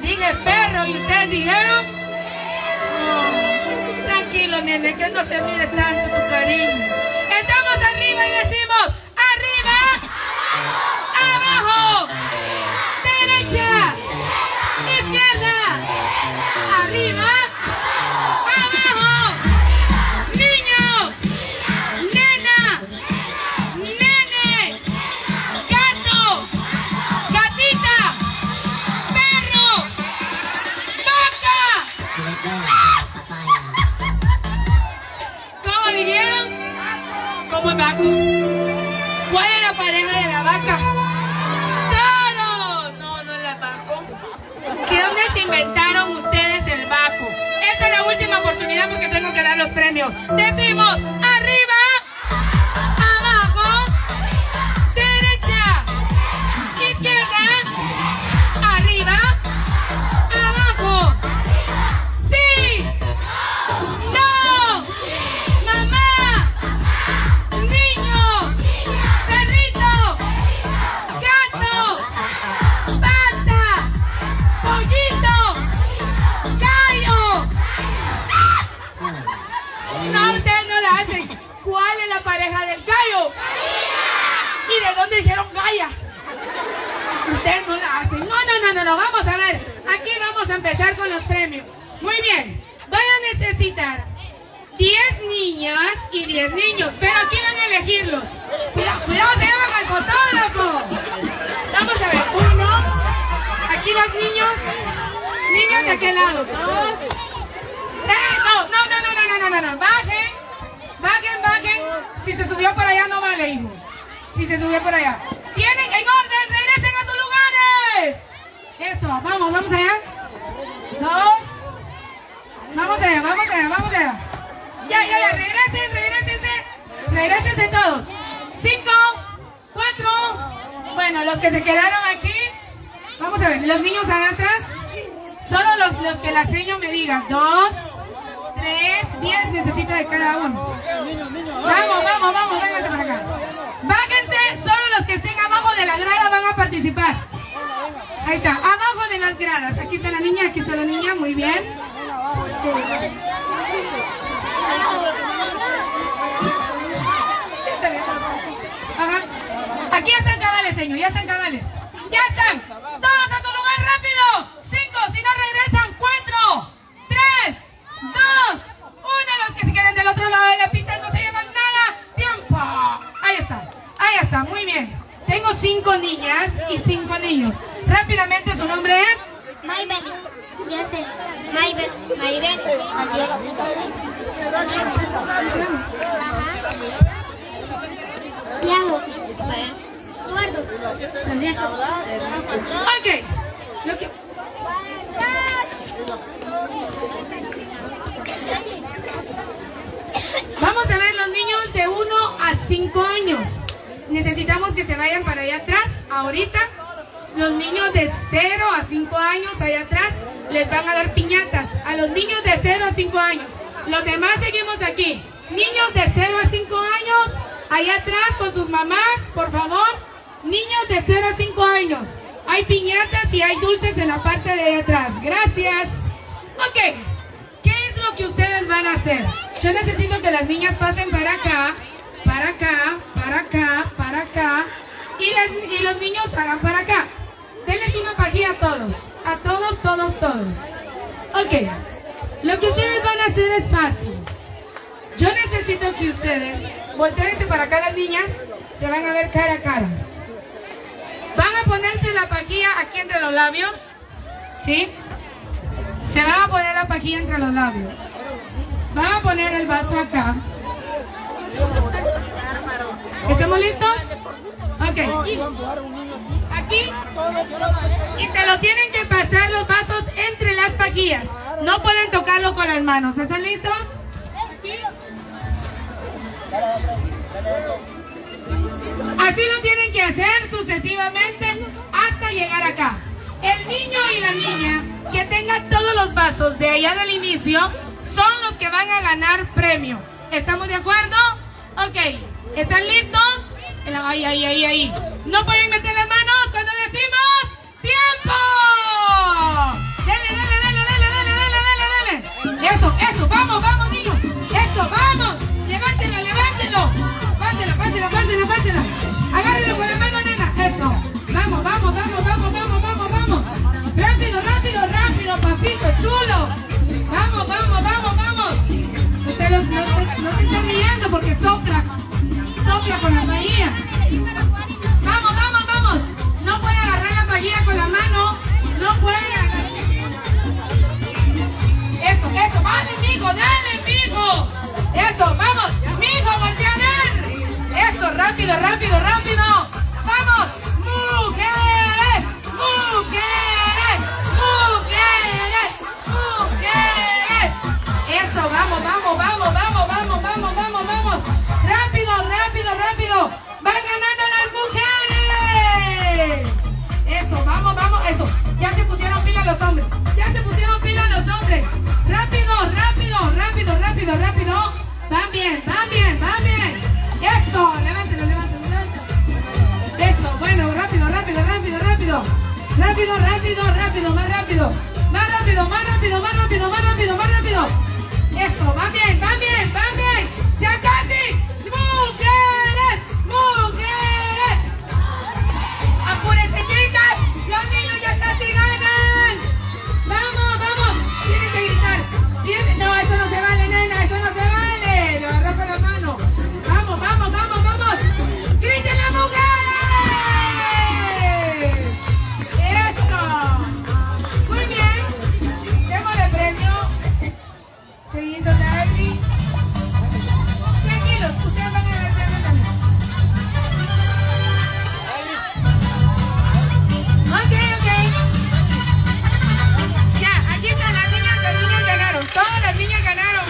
Speaker 7: Dije perro y ustedes dijeron, no, tranquilo, nene, que no se mire tanto tu cariño. Estamos arriba y decimos arriba, abajo, derecha, izquierda, arriba, abajo, niño, nena, nene, gato, gatita, perro, vaca. ¿Cómo dijeron? ¿Cómo es vaca? ¿Cuál es la pareja de la vaca? ¡Toro! No es la vaca. ¿De dónde se inventaron ustedes el vaco? Esta es la última oportunidad porque tengo que dar los premios. Decimos arriba, abajo, derecha, izquierda, arriba, abajo, sí, no, mamá, niño, perrito, gato, pata, pollito, gallo. No, ustedes no la hacen. ¿Cuál es la pareja del gallo? ¿Y de dónde dijeron galla? Ustedes no la hacen. No. Vamos a ver. Aquí vamos a empezar con los premios. Muy bien. Voy a necesitar 10 niñas y 10 niños. Pero aquí van a elegirlos. Cuidado, se llaman al fotógrafo. Vamos a ver. 1. Aquí los niños. Niños de aquel lado. 2. No. Bajen. Si se subió para allá no vale, hijo. Si se subió para allá. Tienen en orden, regresen a sus lugares. Eso, vamos allá. 2. Vamos allá. Ya, regrésense todos. 5, 4. Bueno, los que se quedaron aquí, vamos a ver, los niños allá atrás, solo los que la seño me digan. 2, 3, 10 necesito de cada uno. Vamos, vénganse para acá. Bájense, solo los que estén abajo de la grada van a participar. Ahí está, abajo de las gradas. Aquí está la niña, muy bien. Ajá. Aquí ya están cabales, señor, ya están cabales. Ya están. Todos a su lugar, rápido. 5, si no regresan, 4, 3, 2, 1. Los que se queden del otro lado de la pista no se llevan nada. Tiempo. Ahí está, muy bien. Tengo 5 niñas y 5 niños. Rápidamente, ¿su nombre es?
Speaker 4: Maybel, Yesel, Maybel, Mayren, Adiel. Tiago, Eduardo, Andrés.
Speaker 7: Ok. Vamos a ver los niños de 1 a 5 años. Necesitamos que se vayan para allá atrás, ahorita. Los niños de 0 a 5 años, allá atrás, les van a dar piñatas. A los niños de 0 a 5 años. Los demás seguimos aquí. Niños de 0 a 5 años, allá atrás con sus mamás, por favor. Niños de 0 a 5 años. Hay piñatas y hay dulces en la parte de allá atrás. Gracias. Ok. ¿Qué es lo que ustedes van a hacer? Yo necesito que las niñas pasen para acá, para acá, para acá, para acá. Y los niños hagan para acá. Denles una pajilla a todos. A todos, todos, todos. Ok. Lo que ustedes van a hacer es fácil. Yo necesito que ustedes volteense para acá las niñas. Se van a ver cara a cara. Van a ponerse la pajilla aquí entre los labios. ¿Sí? Se van a poner la pajilla entre los labios. Van a poner el vaso acá. ¿Estamos listos? Ok. Aquí. Y se lo tienen que pasar los vasos entre las pajillas. No pueden tocarlo con las manos. ¿Están listos? Así lo tienen que hacer sucesivamente hasta llegar acá. El niño y la niña que tengan todos los vasos de allá del inicio son los que van a ganar premio. ¿Estamos de acuerdo? Ok. ¿Están listos? Ahí. No pueden meter las manos cuando decimos ¡tiempo! Dale. Eso. Vamos, niños. Eso, vamos. Levántelo. Pásela. Agárrelo con la mano, nena. Eso. Vamos. Rápido, papito chulo. Vamos. Usted no se está riendo porque sopla con la pajilla. Vamos. No puede agarrar la pajilla con la mano. No puede agarrar. Eso. Dale, mijo. Eso, vamos. Mijo, voltea a ver. Eso, rápido. Vamos. Mujeres. Eso, vamos. Rápido. Van ganando las mujeres. Eso, vamos. Eso. Ya se pusieron pila los hombres. Rápido. Van bien. Eso, levántelo. Eso, bueno, rápido. Más rápido. Eso, van bien. Ya casi. Mujeres. Apúrense, chicas. Los niños ya casi ganan. Vamos. Tienen que gritar. No, eso no se vale, nena. Eso no se vale. Lo agarró con la mano. Vamos. ¡Griten las mujeres! ¡Eso! Muy bien. Démosle premio. Siguiendo Darby. Tranquilos, ustedes van a ver premio también. Ok. Ya, aquí están las niñas ganaron. Todas las niñas ganaron.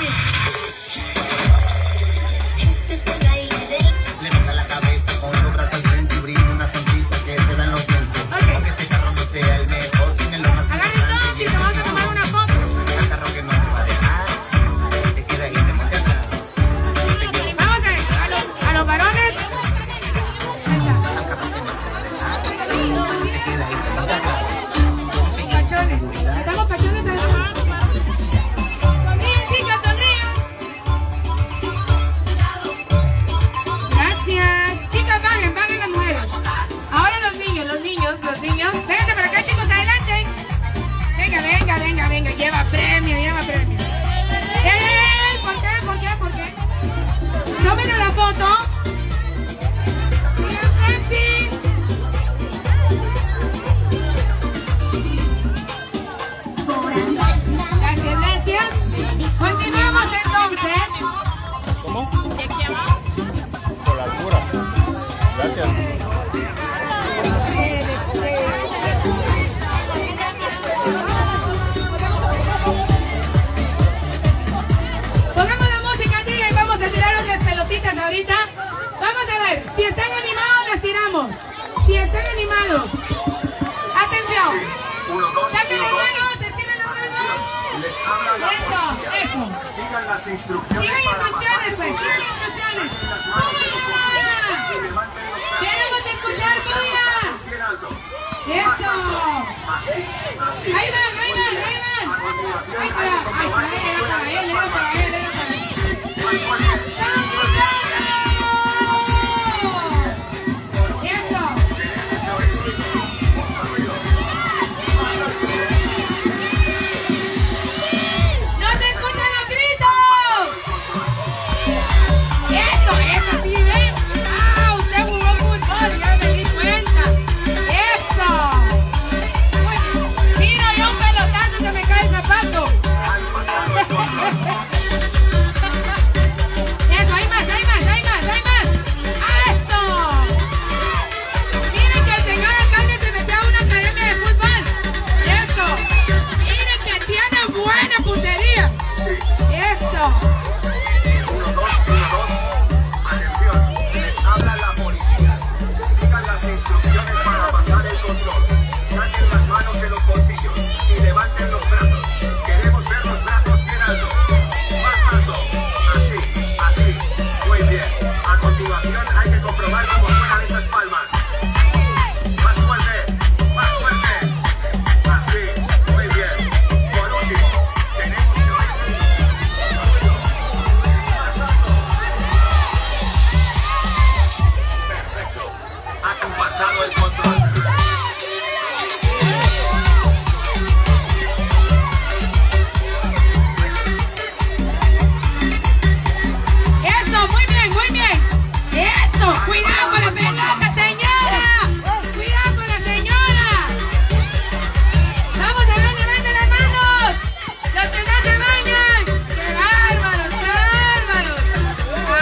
Speaker 7: ver, si están animados las tiramos. Si están animados. Atención. Saquen las manos, estiren las manos.
Speaker 8: Les habla la policía.
Speaker 7: Eso.
Speaker 8: Sigan las instrucciones.
Speaker 7: Sigan
Speaker 8: para
Speaker 7: instrucciones,
Speaker 8: pasar
Speaker 7: pues.
Speaker 8: el
Speaker 7: Sigan
Speaker 8: control.
Speaker 7: instrucciones.
Speaker 8: Saquen las manos de los bolsillos y levanten los brazos.
Speaker 7: Queremos escuchar suya.
Speaker 8: Bien alto.
Speaker 7: Eso.
Speaker 8: Así, así.
Speaker 7: Ahí van, ahí van, ahí van.
Speaker 8: A continuación,
Speaker 7: Ahí
Speaker 8: hay que
Speaker 7: está. Ahí
Speaker 8: comprobar
Speaker 7: está,
Speaker 8: cómo suenan esas
Speaker 7: era para
Speaker 8: palmas.
Speaker 7: él, era para él.
Speaker 8: Más fuerte.
Speaker 7: Eso. ¡No se escuchan los gritos! Eso sí, ¿ven? ¡Ah! Usted jugó fútbol, ya me di cuenta. ¡Eso! Uy, tiro yo un pelotazo, se me cae el zapato. Eso, hay más, hay más, hay más, hay más. ¡Eso! Miren que el señor alcalde se metió a una academia de fútbol. ¡Eso! Miren que tiene buena puntería. ¡Eso!
Speaker 8: 1, 2, 1, 2. Atención, les habla la policía. Sigan las instrucciones para pasar el control. Saquen las manos de los bolsillos y levanten los brazos. Queremos ver los brazos bien alto. Más alto. Así, así. Muy bien. A continuación hay que comprobar cómo suenan esas palmas. Más fuerte, más fuerte. Así, muy bien. Por último, tenemos que oír más alto. Perfecto. Han pasado el control.
Speaker 7: Eso, muy bien, muy bien. Eso, cuidado con la pelota, señora. Cuidado con la señora. Vamos a ver, levanten las manos. Los que no se bañan. ¡Qué bárbaros, qué bárbaros!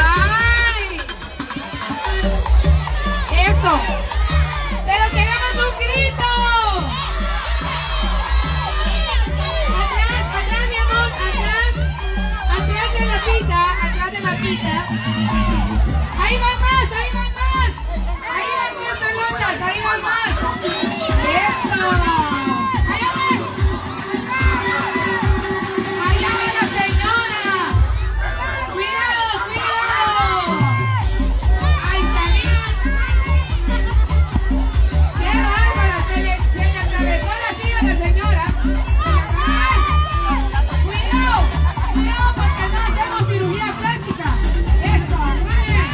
Speaker 7: ¡Ay! Eso. Pero queremos un grito. Atrás, atrás, mi amor, atrás. Atrás de la pita, atrás de la pita. Ahí van más, ahí van más. Ahí van más pelotas, ahí van más. Eso. Allá van. Allá va la señora. Cuidado, cuidado. Ahí está, miren. Qué bárbara, se le atravesó la silla a la señora. Cuidado, cuidado porque no hacemos cirugía plástica. Eso, muy bien.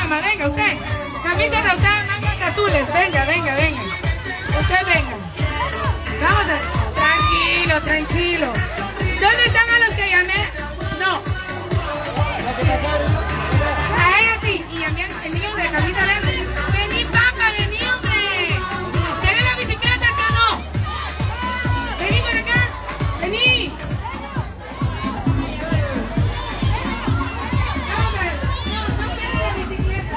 Speaker 7: dama, venga usted. Camisa rosada, mangas azules, venga, venga, venga. Usted venga. Vamos a... Tranquilo, tranquilo. ¿Dónde están a los que llamé? No. A ella sí. Y también el niño de camisa verde. Vení, papá, vení, hombre. ¿Querés la bicicleta, sí o no? Vení por acá. Vení. Vamos a ver. No quiere la bicicleta.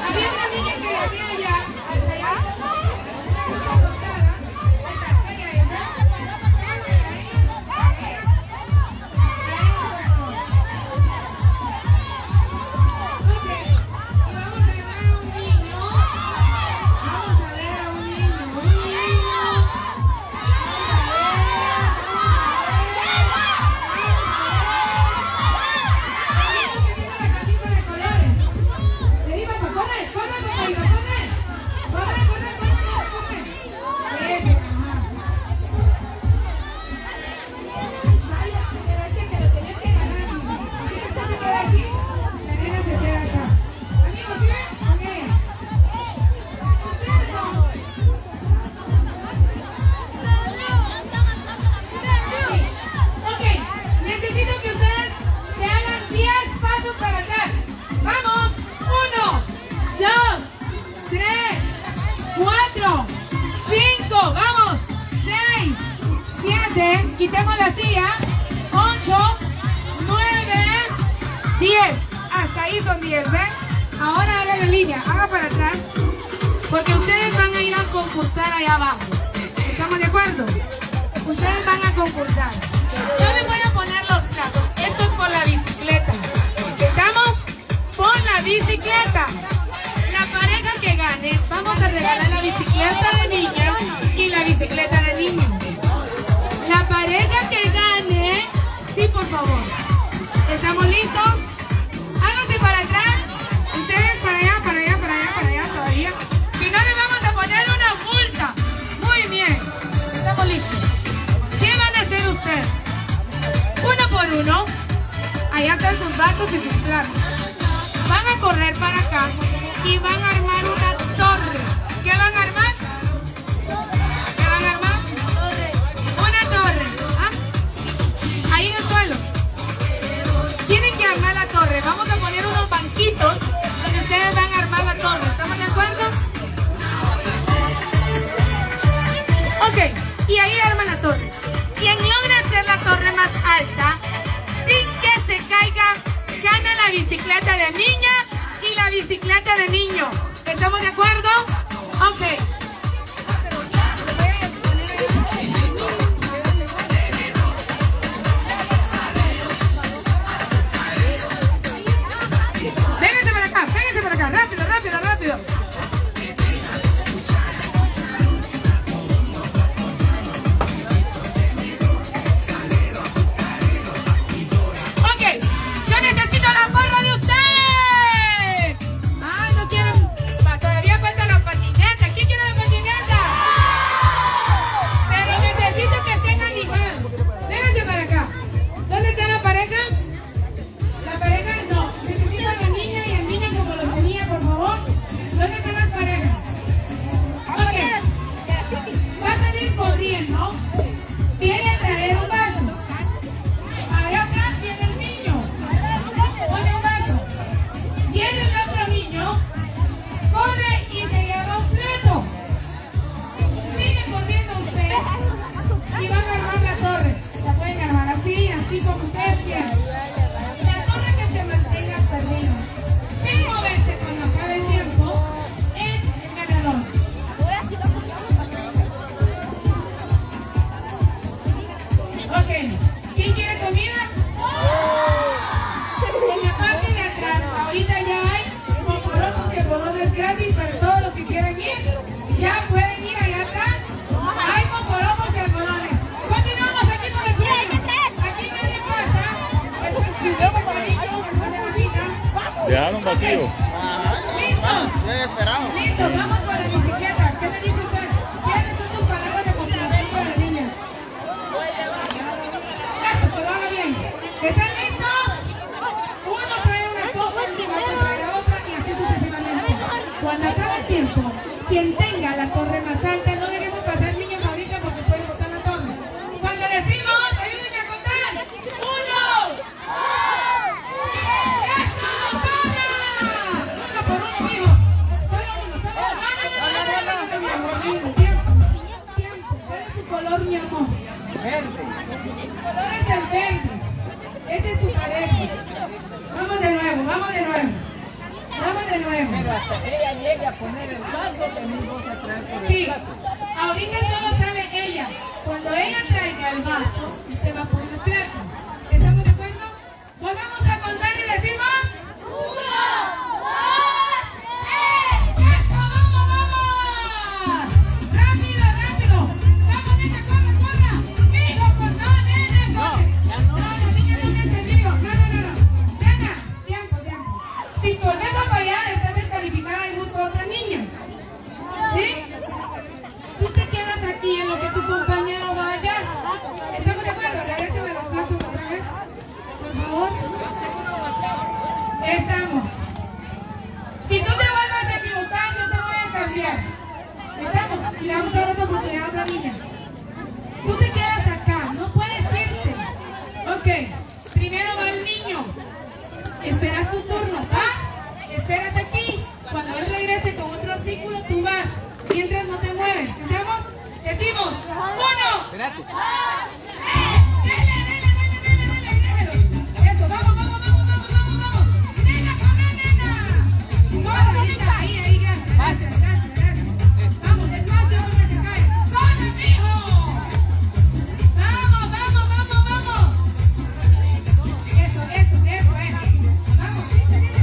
Speaker 7: Había una niña que la había allá, hasta allá. Quitemos la silla. 8, 9, 10. Hasta ahí son 10, ¿ven? Ahora hagan la línea, haga para atrás. Porque ustedes van a ir a concursar allá abajo. ¿Estamos de acuerdo? Ustedes van a concursar. Yo les voy a poner los platos. Esto es por la bicicleta. ¿Estamos? Por la bicicleta. La pareja que gane, vamos a regalar la bicicleta de niña y la bicicleta de niño. La pareja que gane, sí, por favor. ¿Estamos listos? Háganse para atrás. Ustedes para allá, para allá, para allá, para allá todavía. Si no, les vamos a poner una multa. Muy bien. Estamos listos. ¿Qué van a hacer ustedes? Uno por uno. Allá están sus datos y sus planos. Van a correr para acá y van a armar una torre. ¿Qué van a armar? ¿Qué van a armar? Una torre. ¿Ah? Ahí en el suelo. Tienen que armar la torre. Vamos a poner unos banquitos donde ustedes van a armar la torre. ¿Estamos de acuerdo? Ok. Y ahí arman la torre. Quien logre hacer la torre más alta sin que se caiga, gana la bicicleta de niña y la bicicleta de niño. ¿Estamos de acuerdo? Ok. Vénganse para acá, rápido, rápido, rápido.
Speaker 9: Dejaron vacío.
Speaker 7: Listo, vamos por la bicicleta. ¿Qué le dice usted? ¿Cuáles son sus palabras de comprensión para la niña? quien tenga la torre más alta. No debemos pasar niños ahorita porque pueden botar la torre. Cuando decimos, ayúdenme a contar. 1, 2, ¡eso, corra! Uno por uno, mijo. Solo uno, solo uno. No, mi amor, tiempo. ¿Cuál es tu color, mi amor? Verde. Tu color es el verde. Ese es tu pareja. Vamos de nuevo, vamos de nuevo. Vamos de nuevo.
Speaker 10: Pero hasta que ella llegue a poner el vaso, venimos a traer por el
Speaker 7: Sí,
Speaker 10: plato.
Speaker 7: ahorita solo sale ella. Cuando ella traiga el vaso, usted va a poner el plato. ¿Estamos de acuerdo? Volvamos a contar y decimos 1, 2, 3. ¡Eso! ¡Vamos, vamos! ¡Rápido, rápido! ¡Vamos, nena, corre, corre! ¡Mijo, no, nena, corre! No, niña, no me he entendido. No. Nena, tiempo. Si tú volvés a fallar, estás descalificada y busco a otra niña. ¿Sí? Tú te quedas aquí en lo que tu compañero vaya. ¿Estamos de acuerdo? Regresen de los platos otra vez. Por favor. Estamos. Si tú te vuelves a equivocar, no te voy a cambiar. ¿Estamos? Y le vamos a dar otra oportunidad a otra niña. Tú te quedas acá, no puedes irte. Ok, primero va el niño. Esperas tu turno, vas, esperas aquí. Cuando él regrese con otro artículo, tú vas. Mientras no te mueves. ¿Estamos? Decimos 1, 2, 3. Dale. Eso, vamos. Nena, corre, nena. Corre, ahí, gracias. Vamos, despacio porque se cae. ¡Corre, mijo! Vamos. Eso es. Vamos, dile.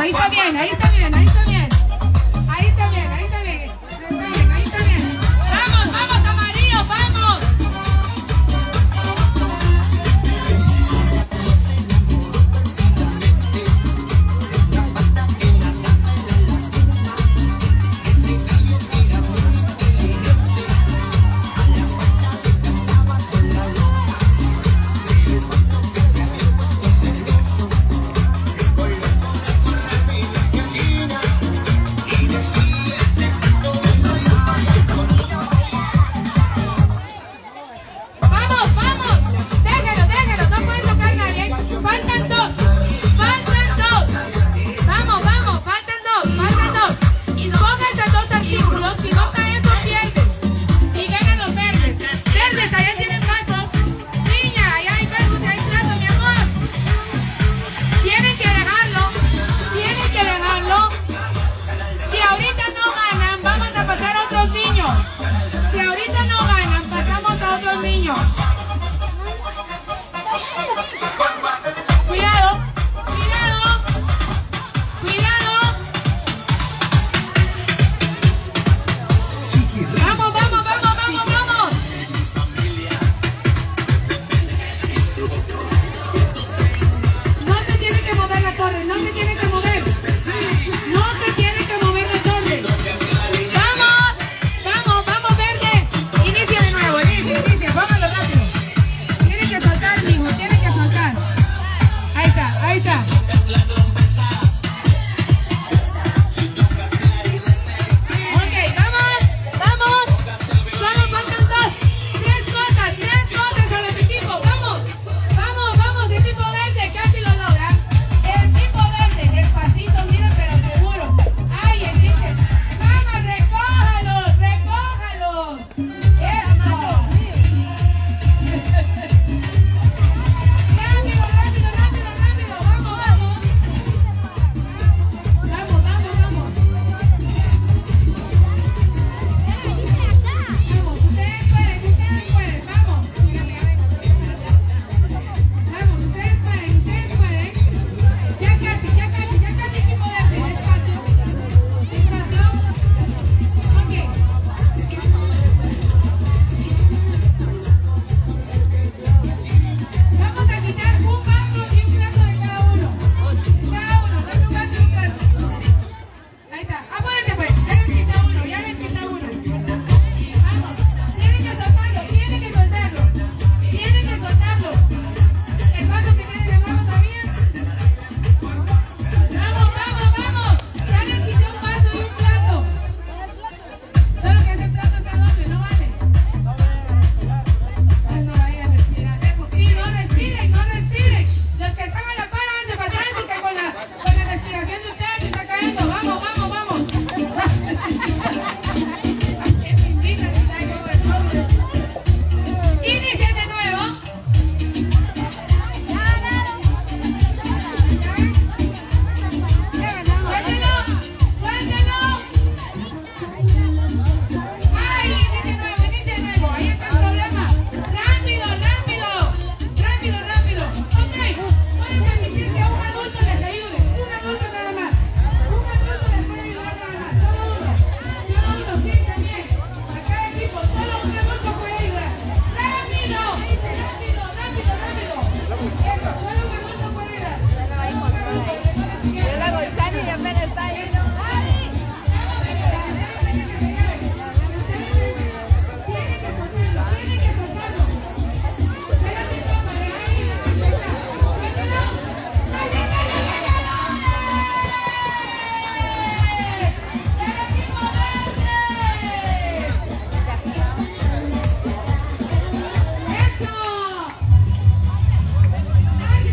Speaker 7: ahí está bien, ahí está bien, ahí está bien. Ahí está bien, ahí está bien. Está bien, ahí está bien. Vamos, vamos, amarillo, vamos. Vamos, vamos. Déjalo, déjalo, no puede tocar nadie. Faltan dos. Faltan dos. Vamos, vamos, faltan dos, faltan dos. Pónganse dos artículos, si no caen son pierdes. Y ganan los verdes. Verdes, allá tienen platos. Niña, allá hay verdes, hay platos, mi amor. Tienen que dejarlo. Tienen que dejarlo. Si ahorita no ganan, vamos a pasar a otros niños. Si ahorita no ganan, pasamos a otros niños. Cuidado, cuidado, cuidado. Vamos, vamos, vamos, vamos, vamos. No se tiene que mover la torre, no se tiene que mover. No se tiene que mover la torre. Vamos, vamos, vamos, verde. Inicia de nuevo, inicia, vámonos rápido. Tiene que soltar, mijo, tiene que soltar. Ahí está, ahí está. Ok, vamos, vamos. Solo faltan dos. Tres cosas a los equipos. Vamos, vamos, vamos. Equipo verde, casi lo logran. El equipo verde, despacito, miren, pero seguro. Ay, existe. Vamos, recójalos, recójalos. Eso. Rápido, rápido, rápido, rápido. Vamos, vamos. Vamos, vamos, vamos. Vamos, ustedes pueden, vamos. Vamos, ustedes pueden. Ya casi, equipo verde. Despacio. Despacio. Ok. Vamos a quitar un vaso y un plato de cada uno. Cada uno, dame un vaso y un plato. Ahí está. Apúrense pues, ya les quita uno, ya les quita uno. Vamos, tienen que soltarlo, tienen que soltarlo. Tienen que soltarlo. El vaso que tiene de mano también. Vamos, vamos, vamos. Ya les quité un vaso y un plato. Solo que ese plato está doble, no vale. No vayan a respirar. Sí, no respiren, no respiren. Los que están a la par, háganse para atrás porque con la respiración de ustedes se está cayendo. Vamos, vamos, vamos. ¿Qué me invitan? Está ahí como el nombre. Inicien de nuevo. Suéltelo, suéltelo. Ay, inicie de nuevo, ahí está el problema. Rápido, rápido, rápido, rápido. Ok, pueden permitir que un adulto les ayude, un adulto nada más. Un adulto les puede ayudar nada más, solo uno, sí, también. A cada equipo, solo un adulto puede ayudar. Rápido, rápido, rápido, rápido. Eso, solo un adulto puede ayudar. Tiene que soltarlo, tiene que soltarlo. Espérate, toma, ahí, suéltalo. ¡Suéltalo! ¡El equipo verde! ¡Eso! Ay,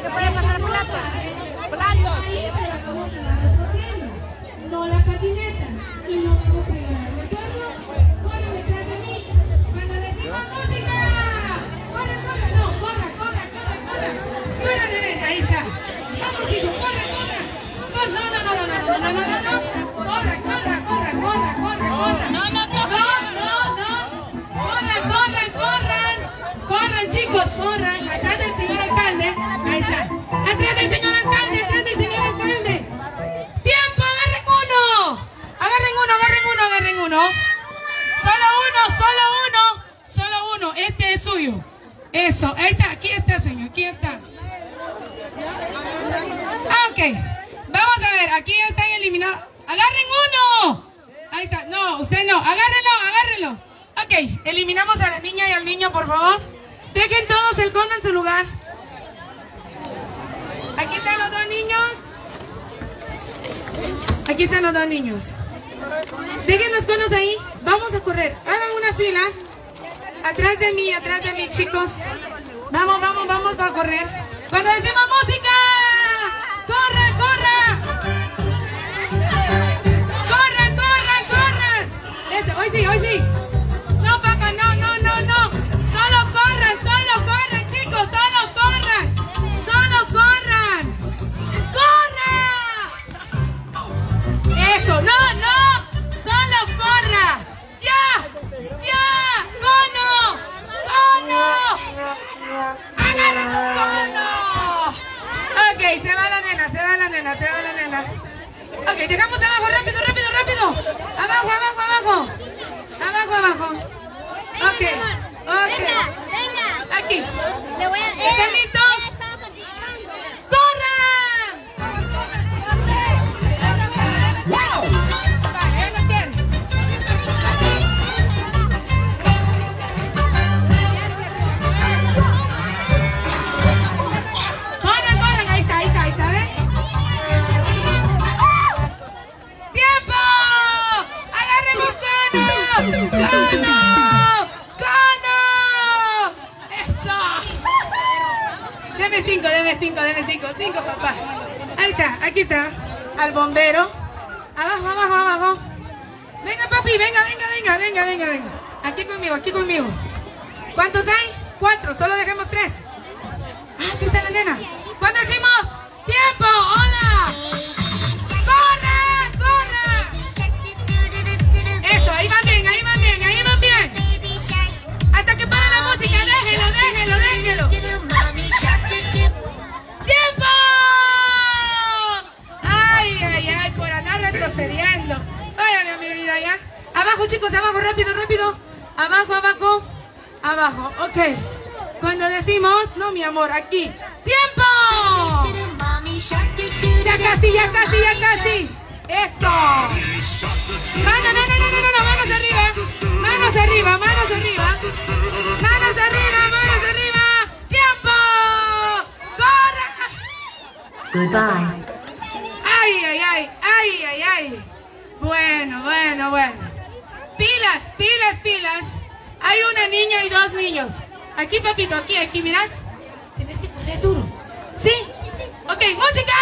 Speaker 7: que puede pasar platos. No la patineta. Y no vamos a ganar. ¿De acuerdo? Corre detrás de mí. Cuando decimos música. Corre, corre. No, corre, corre, corre, corre. Corre, nene. Ahí está. Vamos, chicos. Corre, corre. No, no, no, no, no, no, no, no, no, no. Corre, corre, corre, corre, corre, corre. No, no, no, no, no. Corran, corran, corran. Corran, chicos, corran. Atrás del señor alcalde. Ahí está. Atrás del señor alcalde, atrás del señor alcalde. ¡Tiempo! ¡Agarren uno! ¡Agarren uno, agarren uno, agarren uno! ¡Solo uno, solo uno! ¡Solo uno! Este es suyo. Eso, ahí está, aquí está, señor, aquí está. Ok, vamos a ver, aquí ya están eliminados. ¡Agarren uno! Ahí está, no, usted no, agárrenlo, agárrenlo. Ok, eliminamos a la niña y al niño, por favor. Dejen todos el cono en su lugar. Aquí están los dos niños. Aquí están los dos niños. Dejen los conos ahí. Vamos a correr. Hagan una fila. Atrás de mí, chicos. Vamos, vamos, vamos a correr. Cuando decimos música, ¡corre, corre! ¡Corran, corran, corran! Eso, hoy sí, hoy sí. No, papá, no, no, no, no. Solo corran, chicos, solo corran. Solo corran. ¡Corra! Eso, no, no. Solo corra. ¡Ya! ¡Ya! ¡Cono! ¡Cono! ¡Agarra su cono! Ok, se va la nena, se va la nena, se va la nena. Ok, dejamos abajo, rápido, rápido, rápido. Abajo, abajo, abajo. Abajo, abajo. Ok, ok. Aquí. ¿Están listos? ¡Corran! ¡Wow! Vale, ahí lo tienen. Corran, corran, ahí está, ¿ves? ¡Tiempo! ¡Agarren un cono! ¡Cono! ¡Cono! ¡Eso! Deme cinco, papá. Ahí está, aquí está. Al bombero. Abajo, abajo, abajo. Venga, papi, venga. Aquí conmigo. ¿Cuántos hay? 4, solo dejemos 3. Ah, aquí está la nena. ¿Cuándo decimos? ¡Tiempo! ¡Hola! ¡Corre! ¡Corre! Eso, ahí van bien. Hasta que pare la música, déjelo. ¡Tiempo! Ay, por andar retrocediendo. Váyame mi vida ya. Abajo, chicos, abajo, rápido. Abajo, ok. Cuando decimos, no, mi amor, aquí. ¡Tiempo! Ya casi. ¡Eso! Manos arriba. ¡Tiempo! ¡Corra!
Speaker 11: Goodbye.
Speaker 7: Ay. Bueno. Pilas. Hay una niña y 2 niños. Aquí, papito, aquí, mirad. Tienes que correr duro. ¿Sí? Ok, música.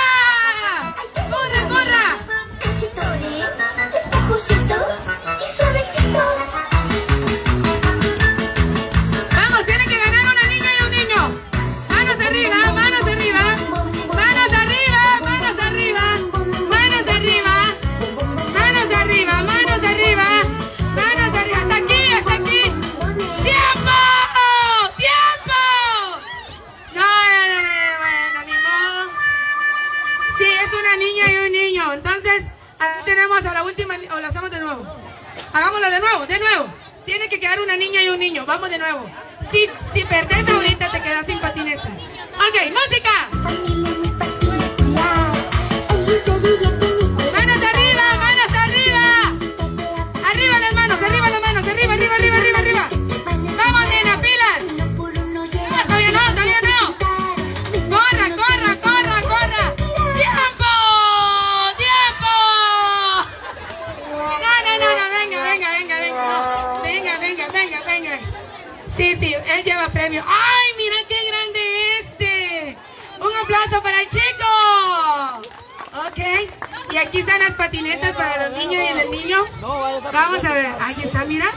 Speaker 7: ¡Corra!
Speaker 11: Cachetones, esponjositos y suavecitos.
Speaker 7: Vamos, tienen que ganar una niña y un niño. Manos arriba. Hasta aquí. ¡Tiempo! No, bueno, ni modo. Sí, es una niña y un niño. Entonces, aquí tenemos a la última, o la hacemos de nuevo. Hagámoslo de nuevo. Tiene que quedar una niña y un niño. Vamos de nuevo. Si perdés ahorita, te quedas sin patineta. Ok, música. Manos arriba. Arriba las manos. Arriba. Vamos, nena, pilas. Todavía no. Corra. ¡Tiempo! No, venga. Sí, él lleva premio. ¡Ay, mira qué grande este! Un aplauso para el chico. Ok, y aquí están las patinetas para los niños y el niño. Vamos a ver, ahí está, mira.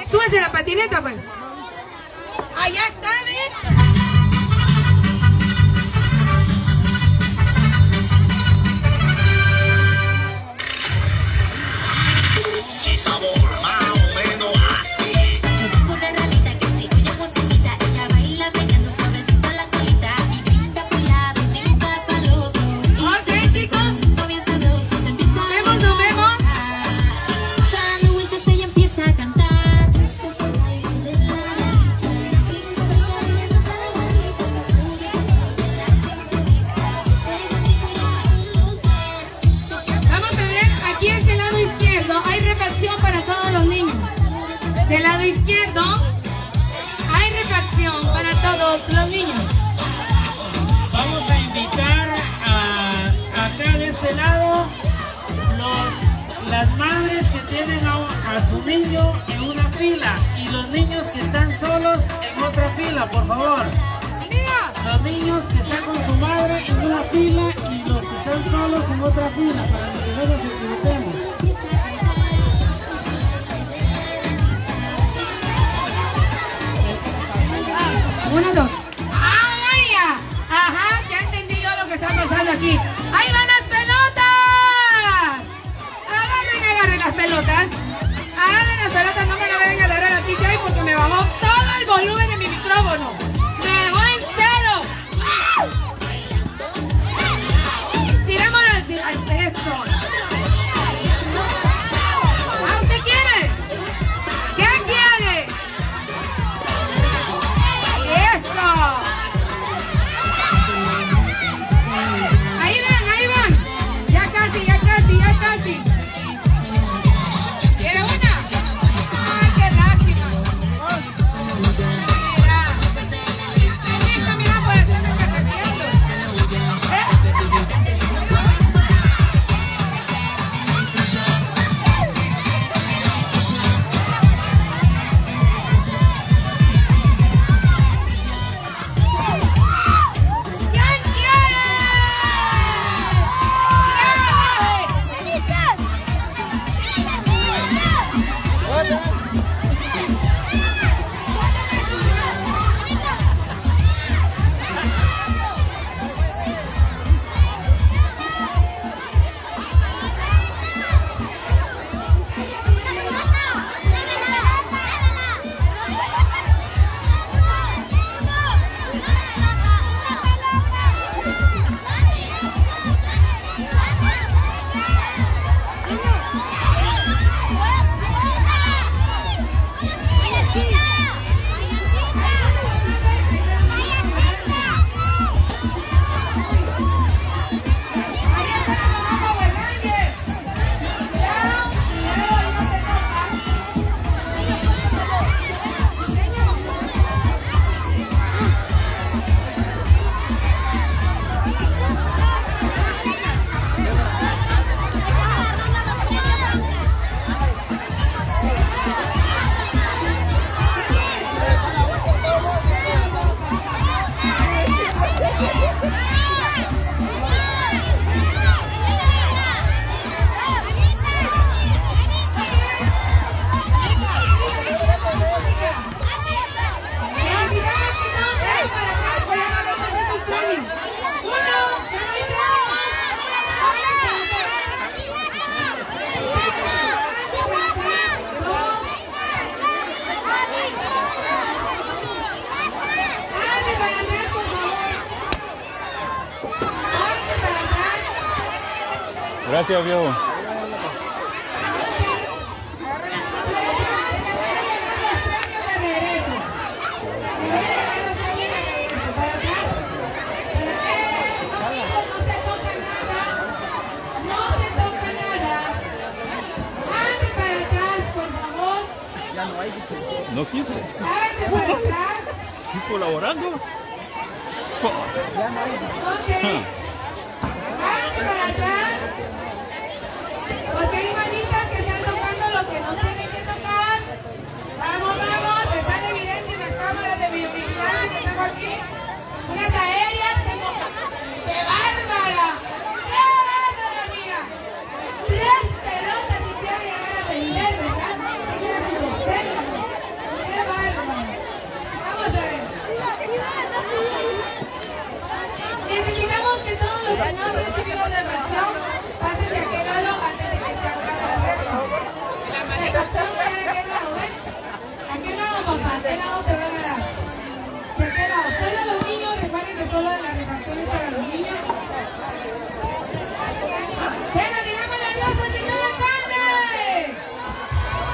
Speaker 7: Súbese la patineta, pues. Allá está, ¿ven?
Speaker 8: Sí, sabor, más o menos así.
Speaker 11: Una ranita que si oye musiquita, ella baila pegando suavecito la colita y brinda por un lado y brinda para el otro.
Speaker 7: Ok, chicos.
Speaker 11: Bien sabroso, se empieza a
Speaker 7: Vemos, nos vemos.
Speaker 11: dando vueltas, ella empieza a cantar.
Speaker 7: Vamos a ver, aquí es del lado izquierdo. Hay refacción para todos los niños. Del lado izquierdo hay refacción para todos los niños.
Speaker 2: Vamos a invitar acá de este lado las madres que tienen a su niño en una fila y los niños que están solos en otra fila, por favor.
Speaker 7: Mira,
Speaker 2: Los niños que están con su madre en una fila y los que están solos en otra fila para que no nos equivoquemos.
Speaker 7: uno, dos. ¡Ah, vaya! Ajá, ya entendí yo lo que está pasando aquí. ¡Ahí van las pelotas! Agarren las pelotas. Agarren las pelotas, no me la vayan a dar a la TJ porque me bajó todo el volumen de mi micrófono. Me dejó en cero. Tiramos eso. ¿Ah, usted quiere? ¿Qué quiere? ¡Eso! Ahí van. Ya casi. ¿Quiere una? ¡Ay, qué lástima! Mira por aquí me está cargando. ¿Quién quiere?
Speaker 9: Gracias, viejo. No quise. Sí, colaborando.
Speaker 7: Ok. Háganse para atrás. Porque hay manitas que están tocando lo que no tienen que tocar. Vamos, vamos. Está en evidencia en las cámaras de qué lado te van a dar? ¿Por qué lado? Solo los niños, recuerden que solo la relación es para los niños. Venga, digámosle adiós al señor alcalde.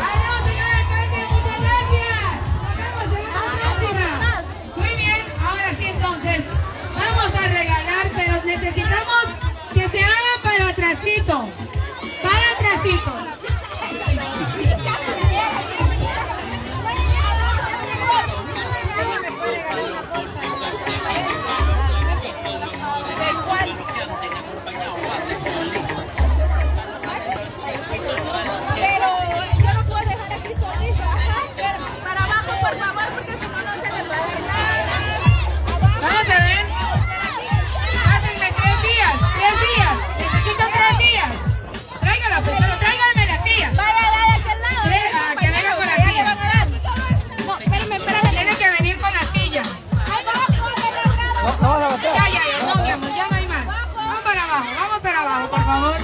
Speaker 7: Adiós, señor alcalde, muchas gracias. Nos vemos en la próxima. Muy bien, ahora sí entonces, vamos a regalar, pero necesitamos que se haga para atrasito. Para atrasito. Vamos a ver. Hácenme 3 días. 3 días. Necesito 3 días. Tráigala, pues, pero tráiganme la silla. Que venga con la silla. Tiene que venir con la silla. Ya, no, mi amor, ya no hay más. Vamos para abajo, por favor.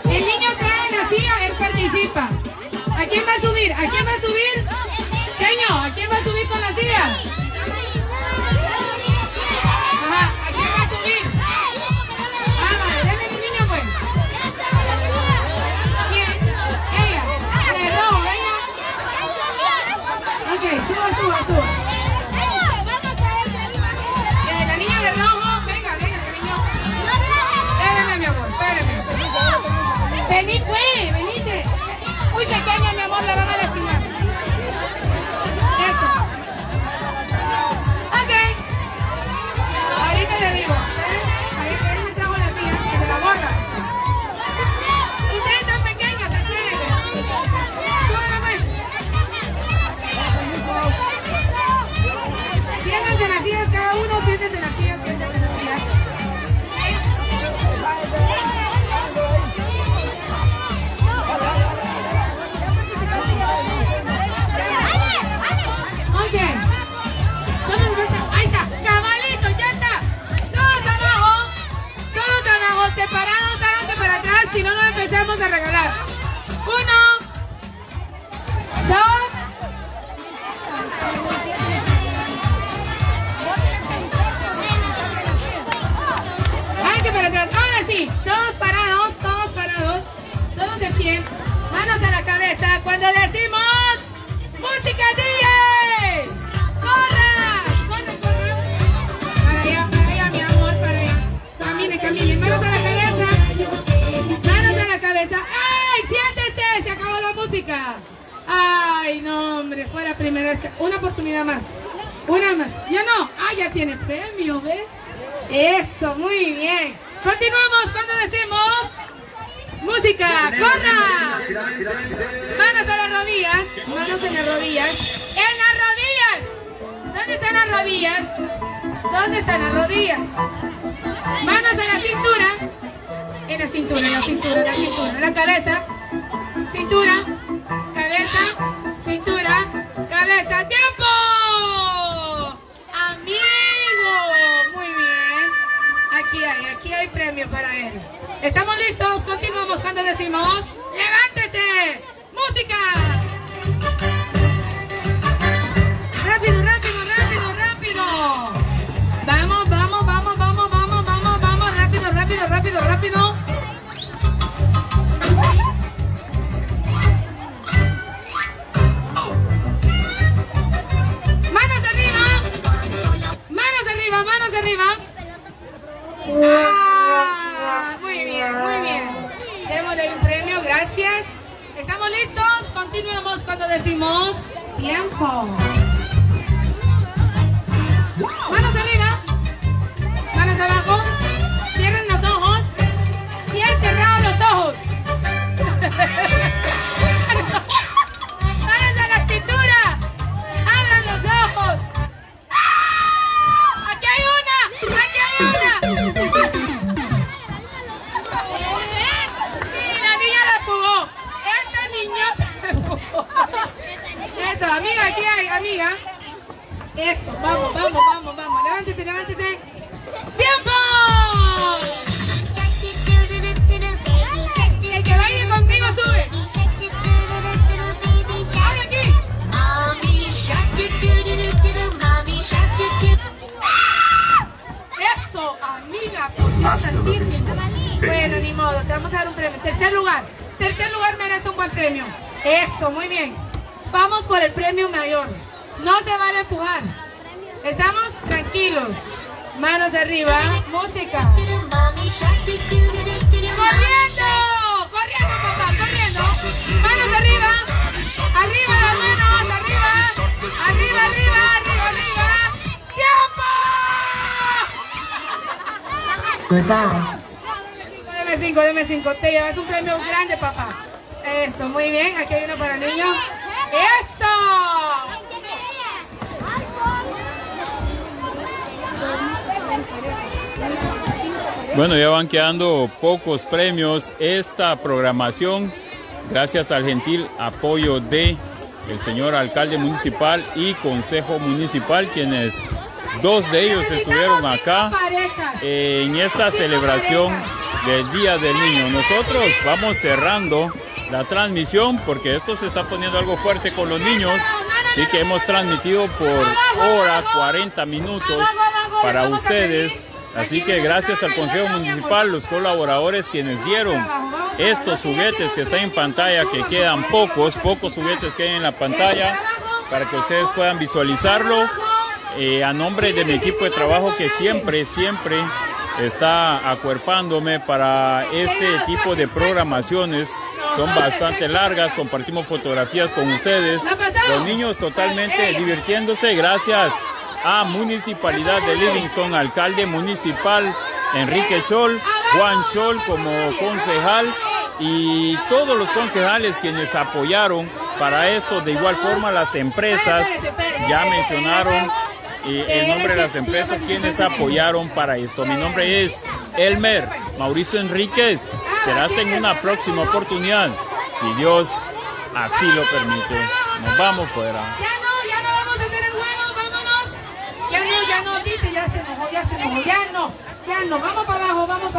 Speaker 7: El niño trae la silla, él participa. ¿A quién va a subir? ¿A quién va a subir? Señor, ¿a quién va a subir con la silla? Ajá, ¿a quién va a subir? Vamos, denme mi niño pues. Bien, ella, de rojo, venga. Ok, suba. La niña de rojo, venga, niño. Espérame, mi amor, espérame. Vení, pues, venite. Muy pequeña, mi amor, la van a lastimar. Eso. Ok. Ahorita le digo. Él me trajo la tía, que me la borra. Ustedes son pequeños, acuérdense. Súbanla, pues. Siéntense en las sillas, cada uno, siéntense en las sillas, siéntense en las sillas. Ok. Ahí está. Cabalito, ya está. Todos abajo, separados, háganse para atrás, si no, no empezamos a regalar. 1, 2. Háganse para atrás. Ahora sí, todos parados, todos de pie. Manos a la cabeza cuando decimos ¡música DJ! ¡Corra! Para allá, mi amor, para allá. Camine. Manos a la cabeza. ¡Ay, siéntese! Se acabó la música. Ay, no, hombre, fue la primera vez. Una oportunidad más. Una más. Ya no. Ah, ya tiene premio, ¿ves? Eso, muy bien. Continuamos cuando decimos música, corra. Manos a las rodillas. Manos en las rodillas. ¡En las rodillas! ¿Dónde están las rodillas? ¿Dónde están las rodillas? Manos en la cintura. En la cintura. La cabeza. Cintura. Cabeza. Cintura. Cabeza. ¡Tiempo! ¡Amigo! Muy bien. Aquí hay premio para él. ¿Estamos listos? Continuamos cuando decimos ¡levántese! ¡Música! ¡Rápido! Vamos, rápido. Manos arriba. Ah, muy bien. Démosle un premio, gracias. ¿Estamos listos? Continuamos cuando decimos tiempo. Manos arriba, manos abajo. Cierren los ojos. Bien cerrados los ojos. Manos a la cintura. Abran los ojos. ¡Aquí hay una! Sí, la niña la jugó. Esta niña la jugó. Eso, amiga, aquí hay, amiga. Eso, vamos. Levántese. ¡Tiempo! El que baile contigo sube. Eso, muy bien. Vamos por el premio mayor. No se vale empujar. Estamos tranquilos. Manos arriba. Música. ¡Corriendo! ¡Corriendo, papá! ¡Corriendo! ¡Manos arriba! ¡Arriba las manos! ¡Arriba! ¡Arriba, arriba, arriba, arriba! ¡Tiempo! Deme 5. Te llevas un premio grande, papá. Eso, muy bien. Aquí hay uno para el niño. ¡Eso!
Speaker 9: Bueno, ya van quedando pocos premios. Esta programación, gracias al gentil apoyo de el señor alcalde municipal y consejo municipal, quienes dos de ellos estuvieron acá en esta celebración del Día del Niño. Nosotros vamos cerrando la transmisión porque esto se está poniendo algo fuerte con los niños, y que hemos transmitido por hora 40 minutos para ustedes. Así que gracias al Consejo Municipal, los colaboradores quienes dieron estos juguetes que están en pantalla, que quedan pocos juguetes que hay en la pantalla para que ustedes puedan visualizarlo. A nombre de mi equipo de trabajo que siempre está acuerpándome para este tipo de programaciones. Son bastante largas, compartimos fotografías con ustedes. Los niños totalmente divirtiéndose gracias a Municipalidad de Livingston, alcalde municipal Enrique Chol, Juan Chol como concejal y todos los concejales quienes apoyaron para esto. De igual forma las empresas, ya mencionaron el nombre de las empresas quienes apoyaron para esto. Mi nombre es Elmer Mauricio Enríquez. Será hasta en una próxima oportunidad, si Dios así lo permite. Nos vamos fuera.
Speaker 7: Ya no vamos a hacer el juego, vámonos. Ya no, dice, ya se enojó, ya no. Vamos para abajo. Vamos.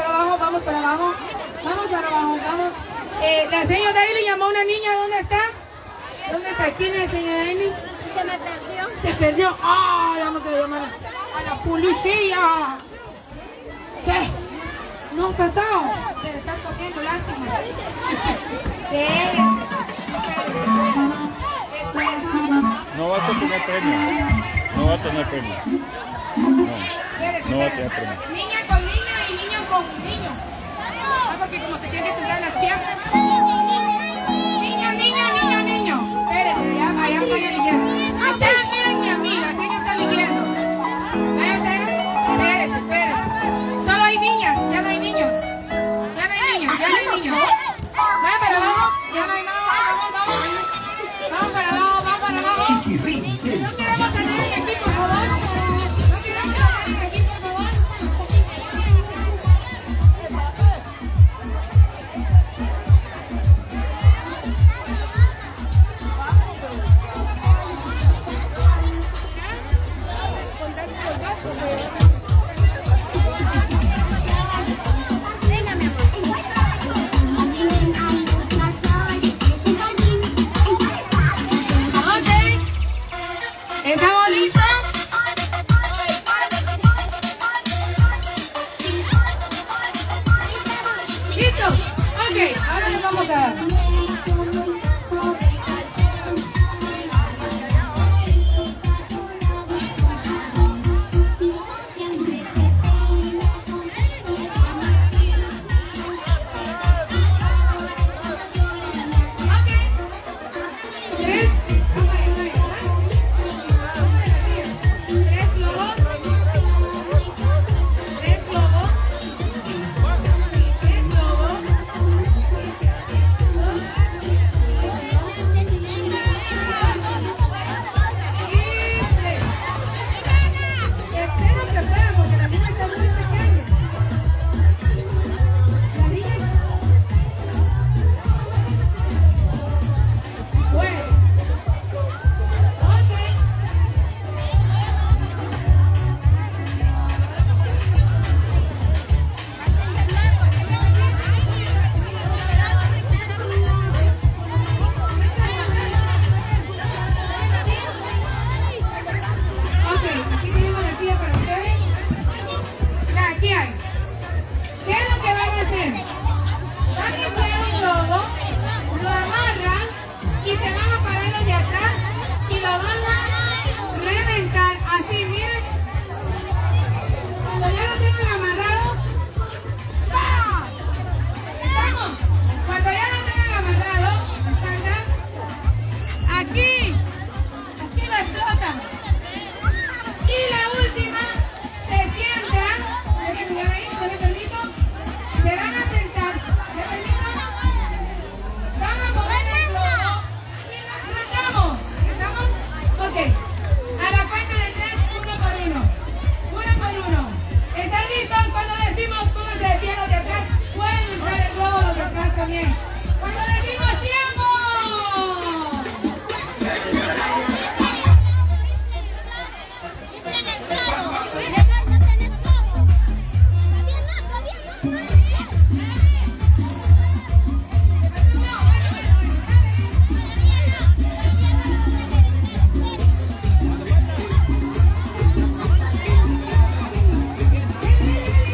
Speaker 7: La señora Daily llamó a una niña, ¿dónde está? ¿Quién es la señora Daily? Se perdió. Vamos a llamar a la policía. ¿Qué? No ha pasado. Te estás cogiendo, lástima.
Speaker 9: No vas a tener premio. No va a tener premio. No va a tener premio.
Speaker 7: Niña con niña y niño con niño. Porque como se tiene que sentar en las piernas. Niño. Espérese, allá está eligiendo. Ustedes miren mi amiga, así que está eligiendo. Espérese. Solo hay niñas, ya no hay niños. Vaya para abajo, ya no hay nada. Vamos para abajo.
Speaker 6: Chiquirrín.